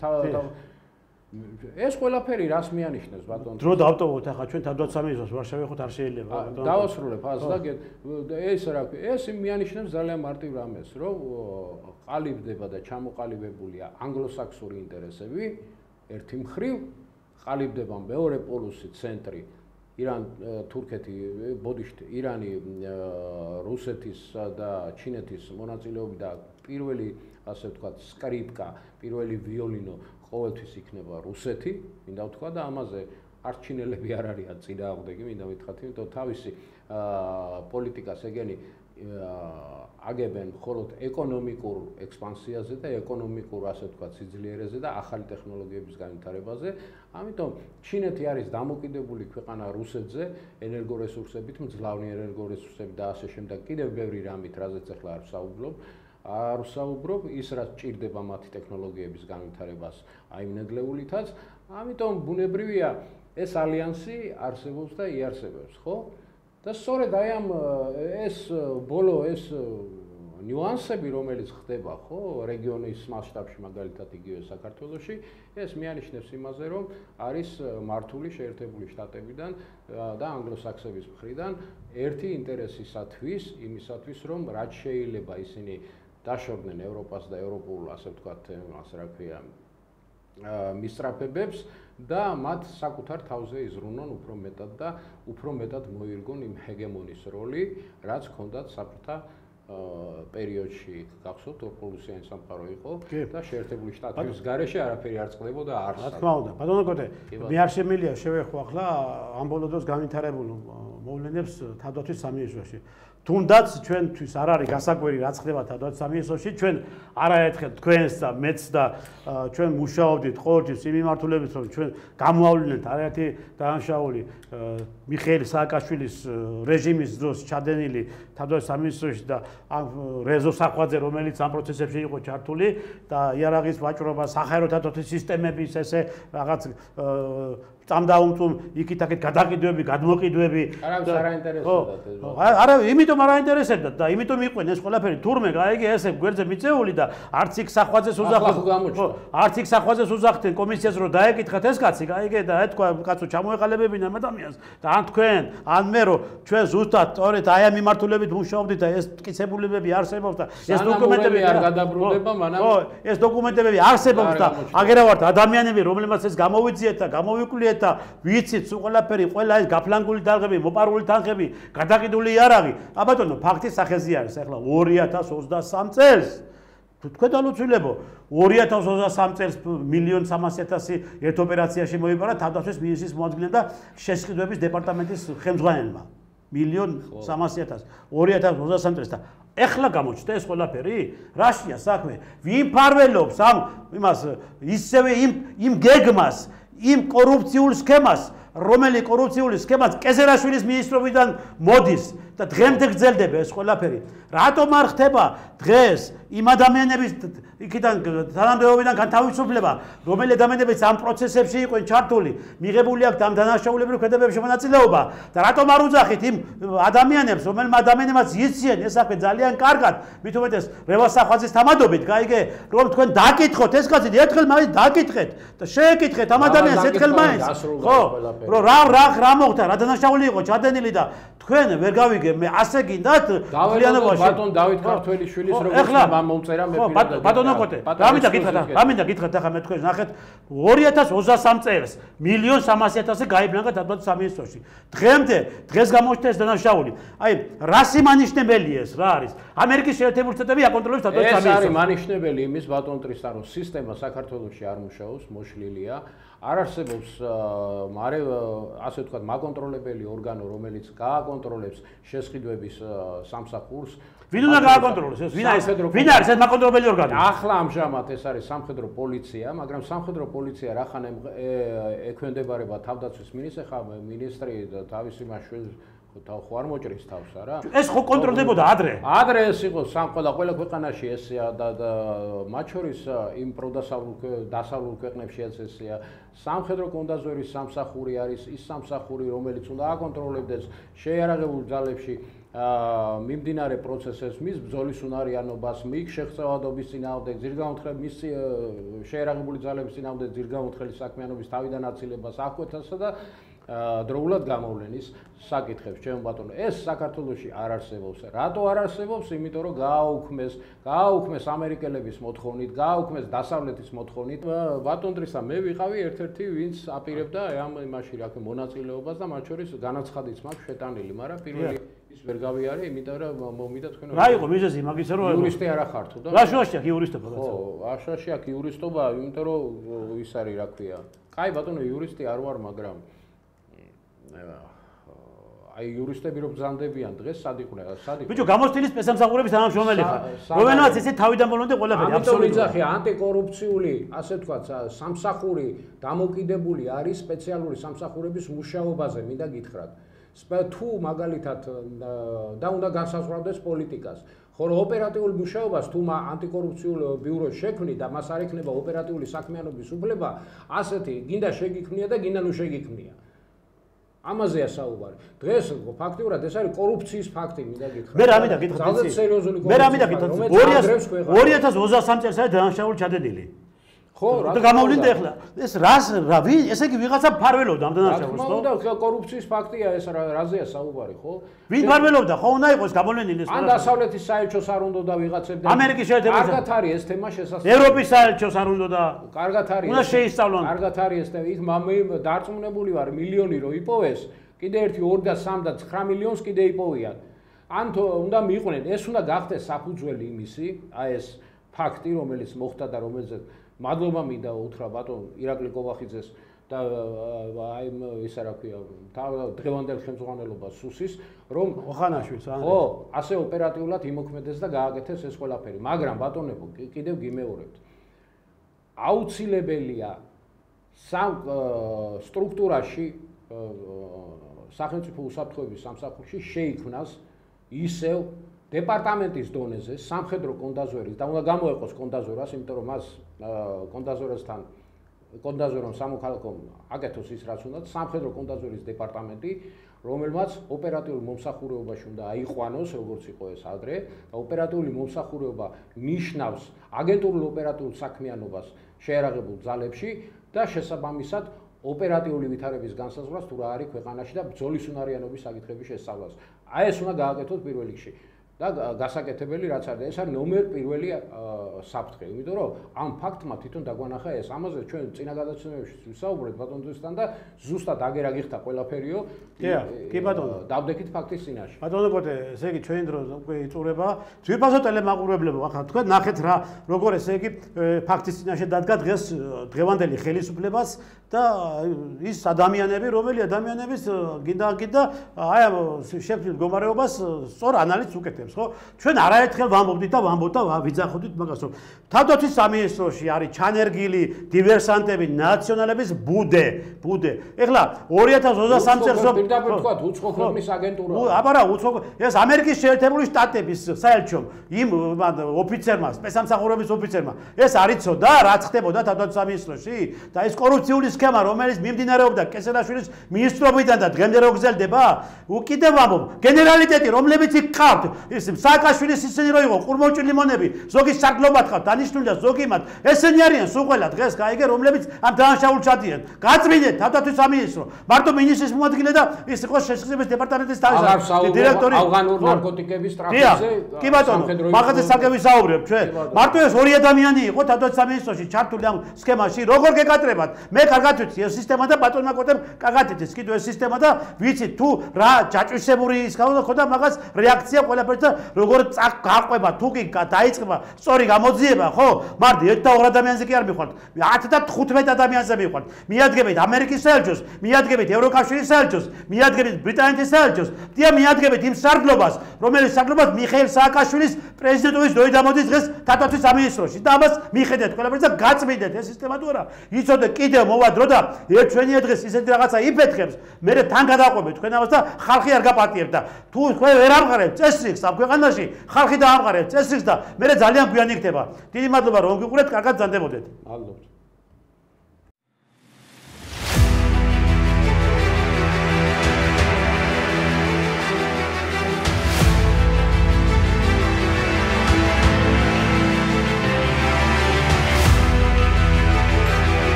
ეს ყველაფერი რას მიანიშნებს ბატონო? დრო დავტოვოთ ახლა ჩვენ თავდაცვამისას ვარშავი ხოთ არ შეიძლება. დავასრულებ ას და ეს მიანიშნებს ძალიან მარტივ რამეს, რომ ყალიბდება და ჩამოყალიბებულია ანგლოსაქსური ინტერესები ერთი მხრივ, ყალიბდება მეორე პოლუსი ცენტრი თურქეთი, ირანი, რუსეთის და ჩინეთის მონაწილეობით და პირველი, ასე ვთქვათ, სკრიპკა, პირველი ვიოლინო ყოველთვის იქნება რუსეთი, მინდა ვთქვა და ამაზე არც ჩინელები არ არიან წინააღმდეგი, მინდა ვთქვათ, იმიტომ თავისი პოლიტიკას ეგენი აგებენ მხოლოდ ეკონომიკურ ექსპანსიაზე და ეკონომიკურ, ასე ვთქვათ, სიძლიერეზე და ახალი ტექნოლოგიების განვითარებაზე. ამიტომ ჩინეთი არის დამოკიდებული ქვეყანა რუსეთზე ენერგორესურსებით, მძლავრი ენერგორესურსებით და ასე შემდეგ. კიდევ ბევრი რამით, რაზეც ახლა არ ვსაუბრობ, ის რაც ჭირდება მათი ტექნოლოგიების განვითარებას აიმნედლეულითაც. ამიტომ ბუნებრივია ეს ალიანსი არსებობს და იარსებებს, ხო? და სწორედ აი ამ ეს ნიუანსები, რომელიც ხდება, ხო, რეგიონის მასშტაბში, მაგალითად იგივე საქართველოში, ეს მიანიშნებს იმაზე, რომ არის მართული შეერთებული შტატებიდან და ანგლოსაქსების მხრიდან ერთი ინტერესისათვის, იმისათვის, რომ რაც შეიძლება ისინი დაშორდნენ ევროპას და ევროპულ, ასე ვთქვათ, ასე რა ქვია, მისწრაფებებს და მათ საკუთარ თავზე იზრუნონ უფრო მეტად და უფრო მეტად მოირგონ იმ ჰეგემონის როლი, რაც ჰქონდათ საბჭოთა პერიოდში. გახსოვთ, ორპოლუსიანი სამყარო იყო და შეერთებული შტატების გარეშე არაფერი არ წყდებოდა არც. რა თქმა უნდა, ბატონო კოტე, მე არ შემიძლია შევეხო ახლა ამ ბოლო დროს განვითარებულ მოვლენებს თავდაცვის სამინისტროში. თუნდაც ჩვენთვის არ არის გასაკვირი რაც ხდება თავდაცვის სამინისტროში, ჩვენ არაერთხელ თქვენს და მეც და ჩვენ მუშაობდით ყოველთვის იმ მიმართულებით, რომ ჩვენ გამოავლინეთ არაერთი დანაშაული მიხეილ სააკაშვილის რეჟიმის დროს ჩადენილი თავდაცვის სამინისტროში და რეზო სახვაძე, რომელიც ამ პროცესებში იყო ჩართული და იარაღის ვაჭრობა, საჰაერო დათვობის სისტემების ესე რაღაც წამდაუმწვომ იქით-აქეთ გადაყიდვები, გადმოყიდვები. არავის არ აინტერესებდათ ეს. არა, იმიტომ არ აინტერესებდათ და იმიტომ იყვნენ ეს ყველაფერი. თურმე გაიგე ესე გვერდზე მიწეული და არც იქ სახვაძეს უძახდნენ. არც იქ სახვაძეს უძახდნენ კომისიას რომ დაეკითხათ ეს კაცი, გაიგე და ეთქვა კაცო ჩამოეყალიბებინა ამ ადამიანს და ან თქვენ, ან მე რომ ჩვენ ზუსტად სწორედ აი ამ მიმართულებით მუშაობდით და ეს მტკიცებულებები არსებობს და ეს დოკუმენტები არ გადაბრუნდება მანამ. ხო, ეს დოკუმენტები არსებობს და აგერავართ ადამიანები, რომლებმაც ეს გამოვიძიეთ და გამოვიკვლიეთ და ვიცით სულ ყველაფერი, ყველა ეს გაფლანგული თანხები, მოპარული თანხები, გადაყიდული იარაღი. აბატონო, ფაქტის სახეზე არის ახლა 2023 წელს. თქვენ დალოცვილებო, 2023 წელს 1.3 მილიონ ერთ ოპერაციაში მოიპარა თავდაცვის მინისტრის მოადგილემ და შესყიდვების დეპარტამენტის ხელმძღვანელმა. 1.3 მილიონ 2023 წელს და ეხლა გამოჩნდა ეს ყველაფერი? რაშია საქმე? ვინ ფარველობს ამ იმას ისევე იმ გეგმას, იმ კორუფციულ სქემას, რომელი კორუფციული სქემაც კეზერაშვილის მინისტრობიდან მოდის და დღემდე გრძელდება ეს ყველაფერი. რატომ არ ხდება დღეს იმ ადამიანების იქიდან თანამდებობიდან განთავისუფლება, რომელი ადამიანებიც ამ პროცესებში იყვნენ ჩართული, მიღებული აქვს ამ დანაშაულებრივ ქმედებებში მონაწილეობა და რატომ არ უძახით იმ ადამიანებს, რომელმა ადამიანებიც იციან ეს საქმე ძალიან კარგად, მით უმეტეს რევას სახვაძის თამადობით, გაიგე, რომ თქვენ დაკითხოთ ეს კაცი, ერთხელ მაინც დაკითხეთ და შეეკითხეთ ამ ადამიანს ერთხელ მაინც. ხო, რომ რა მოხდა, რა დანაშაული იყო ჩადენილი და თქვენ ვერ გავიგე, მე ასე გინდათ ძალიანობაში. ბატონ დავით ქართველიშვილის როგორც მომწერა მე პირადად. ბატონო კოტე, რა მინდა გითხრათ ახლა მე თქვენ ნახეთ 2023 წელს 1.3 გაიბლანკა თავდაცვის სამინისტროში. დღეს გამოჩნდა ეს დანაშაული. აი, რა სიმანიშნებელია ეს, რა არის? ამერიკის შეერთებული შტატები აკონტროლებს თავდაცვის სამინისტროს. ეს არის მანიშნებელი იმის ბატონ ტრისთან, რომ სისტემა საქართველოში არ მუშაობს, მოშლილია. არ არსებობს ასე ვთქვათ, მაკონტროლებელი ორგანო, რომელიც გააკონტროლებს აკონტროლებს შესყიდვების სამსახურს. ვინ უნდა გააკონტროლოს ეს? ვინ არის ეს მაკონტროლებელი ორგანო? ახლა ამჟამად ეს არის სამხედრო პოლიცია, მაგრამ სამხედრო პოლიცია რახან ექვემდებარება თავდაცვის მინისტრს, ხა მინისტრი თავისი მაშინ ხო არ მოჭრის თავს არა? ეს ხო კონტროლდებოდა ადრე? ადრე ეს იყო ყველა ქვეყანაში ესეა და მათ შორის იმ დასავლურ ქვეყნებშიც ესეა. სამხედრო კონდაზვერის სამსახური არის ის სამსახური, რომელიც უნდა აკონტროლებდეს შეიარაღებულ ძალებში მიმდინარე პროცესებს, მის ბრძოლის უნარიანობას, მის შეღწევადობის წინააღმდეგ, ძირგაუნთხების შეიარაღებული ძალების წინააღმდეგ ძირგაუნთხელი საქმიანობის თავიდან აცილებას, აღკვეთასა და დროულად გამოვლენის საკითხებს, ჩემო ბატონო, ეს საქართველოში არ არსებობს. რატო არ არსებობს? იმიტომ რომ გააუქმეს ამერიკელების მოთხოვნით, გააუქმეს დასავლეთის მოთხოვნით. ბატონ დრისა, მე ვიყავი ერთ-ერთი, ვინც აპირებდა ამ იმაში რა ქვია მონაწილეობას და მათ შორის განაცხადიც მაქვს შეტანილი, მაგრამ პირველი ის ვერ გავიარე, იმიტომ რომ მომიდა თქვენ რა იყო მიზეზი მაგისა რომ იურისტი არ ახართო და რა შუაში აქვს იურისტობა? ხო, აშაში აქვს იურისტობა, იმიტომ რომ ის არის რა ქვია. კაი ბატონო, იურისტი არ ვარ, მაგრამ აი იურისტები რომ ბრძანდებიან დღეს სად იყვნენ? ბიჭო, გამოცდილის სპეცსამსახურების თანამშრომელი ხარ. რომელმაც ესე თავიდან ბოლომდე ყველაფერი აბსოლუტურად იძახი ანტიკორუფციული, ასე ვთქვათ, სამსახური დამოკიდებული არის სპეციალური სამსახურების მუშაობაზე, მინდა გითხრათ. თუ მაგალითად და უნდა განსაზღვრავდეს პოლიტიკას. ხოლო ოპერატიულ მუშაობას თუ ანტიკორუფციულ ბიუროს შექმნი და მას არ ექნება ოპერატიული საქმიანობის უფლება, ასეთი გინდა შეგიქმნია და გინდა ნუ შეგიქმნია. ამაზეა საუბარი. დღეს ფაქტიურად ეს არის კორუფციის ფაქტი, მინდა გითხრათ. მე რა მინდა გითხრათ? ძალზე სერიოზული კორუფცია. მე რა მინდა გითხრათ? 2023 წელს არის დანაშაული ჩადენილი. ხო, და გამოვლინდა ახლა. ეს ვინ? ესე იგი ვიღაცა ფარველობდა ამ დანაშაულს, ხო? და კორუფციის ფაქტია ეს რაზეა საუბარი, ხო? ვინ ფარველობდა? ხო უნდა იყოს გამოვლენილი ეს. ან დასავლეთის საელჩოს არ უნდა და ვიღაცებდა. ამერიკის შეერთებულ კარგად არის ეს თემა შესაძლოა. ევროპის საელჩოს არ უნდა და კარგად არის. უნდა შეისწავლონ. კარგად არის ეს თემა. იქ დარწმუნებული ვარ, მილიონი რო იპოვეს, კიდე 1, 2 და 3 და 9 მილიონს კიდე იპოვიან. ან უნდა მიიყვნენ, ეს უნდა გახდეს საფუძველი იმისი, აი ეს ფაქტი, რომელიც მოხდა და რომელზეც მადლობა მინდა უთხრა ბატონ ირაკლი კობახიძეს და აი ისა რა ქვია დღევანდელ ხელმძღვანელობას სუსის რომ ოხანაშვილს ხო ასე ოპერატიულად იმოქმედეს და გააკეთეს ეს ყველაფერი მაგრამ ბატონებო კიდევ გიმეორებთ აუცილებელია სტრუქტურაში სახელმწიფო უსაფრთხოების სამსახურში შეიქმნას ისევ დეპარტამენტის დონეზე სამხედრო კონდაზვერის და უნდა გამოეყოს კონდაზვერას, იმიტომ რომ მას კონდაზვერასთან კონდაზვერამ სამოქალაქო აკეთოს ის რაც უნდა სამხედრო კონდაზვერის დეპარტამენტი, რომელმაც ოპერატიული მომსახურებაში უნდა აიყვანოს, როგორც იყო ეს ადრე, და ოპერატიული მომსახურება ნიშნავს აგენტურულ ოპერატიულ საქმიანობას შეიარაღებულ ძალებში და შესაბამისად ოპერატიული ვითარების განსაზღვრას თუ რა არის ქვეყანაში და ბრძოლის უნარიანობის საკითხების შესწავლას. აი ეს უნდა გააკეთოს პირველ რიგში. და გასაკეთებელი რაც არის, ეს არის ნომერ პირველი საფრთხე, იმიტომ რომ ამ ფაქტმა თვითონ დაგვანახა ეს. ამაზე ჩვენ წინა გადაცემებში ვისაუბრეთ ბატონ ძვისთან და ზუსტად აგერა გიხდა ყველაფერიო. კი ბატონო, დავდექით ფაქტის წინაშე. ბატონო კოტე, ესე იგი ჩვენი დრო უკვე იწურება. ძვირფასო ტელემაყურებლებო, ახლა თქვენ ნახეთ რა, როგორ ესე იგი ფაქტის წინაშე დადგა დღეს დღევანდელი ხელისუფლებას და ის ადამიანები, რომელი ადამიანების გინდა აი ამ შეფრთხილ მდგომარეობას სწორ ანალიზს უკეთებს. ჩვენ არაერთხელ ვამბობდით და ვამბობთ და ვიძახოდით მაგას რომ თავდაცვის სამინისტროში არის ჩანერგილი დივერსანტები ნაციონალების ბუდე. ეხლა 2023 წელს პირდაპირ თქვა უცხო ქვეყნის აგენტურა. აბარა უცხო ეს ამერიკის შეერთებული შტატების საელჩომ იმ ოფიცერმა სპეცსამსახურების ოფიცერმა ეს არიცოდა რაც ხდებოდა თავდაცვის სამინისტროში და ეს კორუფციული სქემა რომელიც მიმდინარეობდა კესელაშვილის მინისტრობიდან და დღემდე რო გრძელდება უკიდე ვამბობ გენერალიტეტი რომლებიც იქ ყავთ სააკაშვილის ისინი რო იყო ყურმოვჭი ლიმონები ზოგი სარგლობად ყავთ დანიშნული და ზოგი მათ ესენი არიან სულ ყველა დღეს გაიგე რომლებიც ამ დანაშაულს ჩადიან გაწმინდეთ თავდაცვის სამინისტრო მარტო მინისტრის მოადგილე და ის იყო შესაძლებელი დეპარტამენტის დირექტორი ავღანურ ნარკოტიკების ტრაფიკზე კი ბატონო მაგაზე საგევისაუბრებ ჩვენ მარტო ეს ორი ადამიანი იყო თავდაცვის სამინისტროში ჩართული ამ სქემაში როგორ გეკატრებათ მე კარგად ვიცი ეს სისტემა და ბატონმა კოტემ კარგად იცის კიდევ ეს სისტემა და ვიცი თუ რა ჯაჭვისებური ის ხოდა მაგას რეაქცია ყველაფერს და და როგორ გაყვება თუ კი დაიწყება სწორი გამოძიება, ხო? მარტო 1 და 2 ადამიანზე კი არ მიხვალთ. 10 და 15 ადამიანზე მიხვალთ. მიადგებით ამერიკის საელჩოს, მიადგებით ევროკავშირის საელჩოს, მიადგებით ბრიტანეთის საელჩოს, და მიადგებით იმ სარდლობას, რომელიც სარდლობას მიხეილ სააკაშვილის პრეზიდენტობის დროით ამოდის დღეს თათვათვის სამინისტროში. და ამას მიხედეთ ყველაფერს და გაწმიდეთ ეს სისტემა თუ არა. იცოდე კიდევ მოვა დრო და ერთვენია დღეს ისეთი რაღაცა იფეთქებს, მე თან გადაყვებით თქვენ ამას და ხალხი არ გაპატიებთ და თუ თქვენ ვერ ამყარებთ წესრიგს ამ ქვეყანაში, ხალხი დაამყარებს წესრიგს და მე ძალიან გვიანი იქნება. დიდი მადლობა რომ გიყურეთ, კარგად ბრძანდებოდეთ. მადლობა.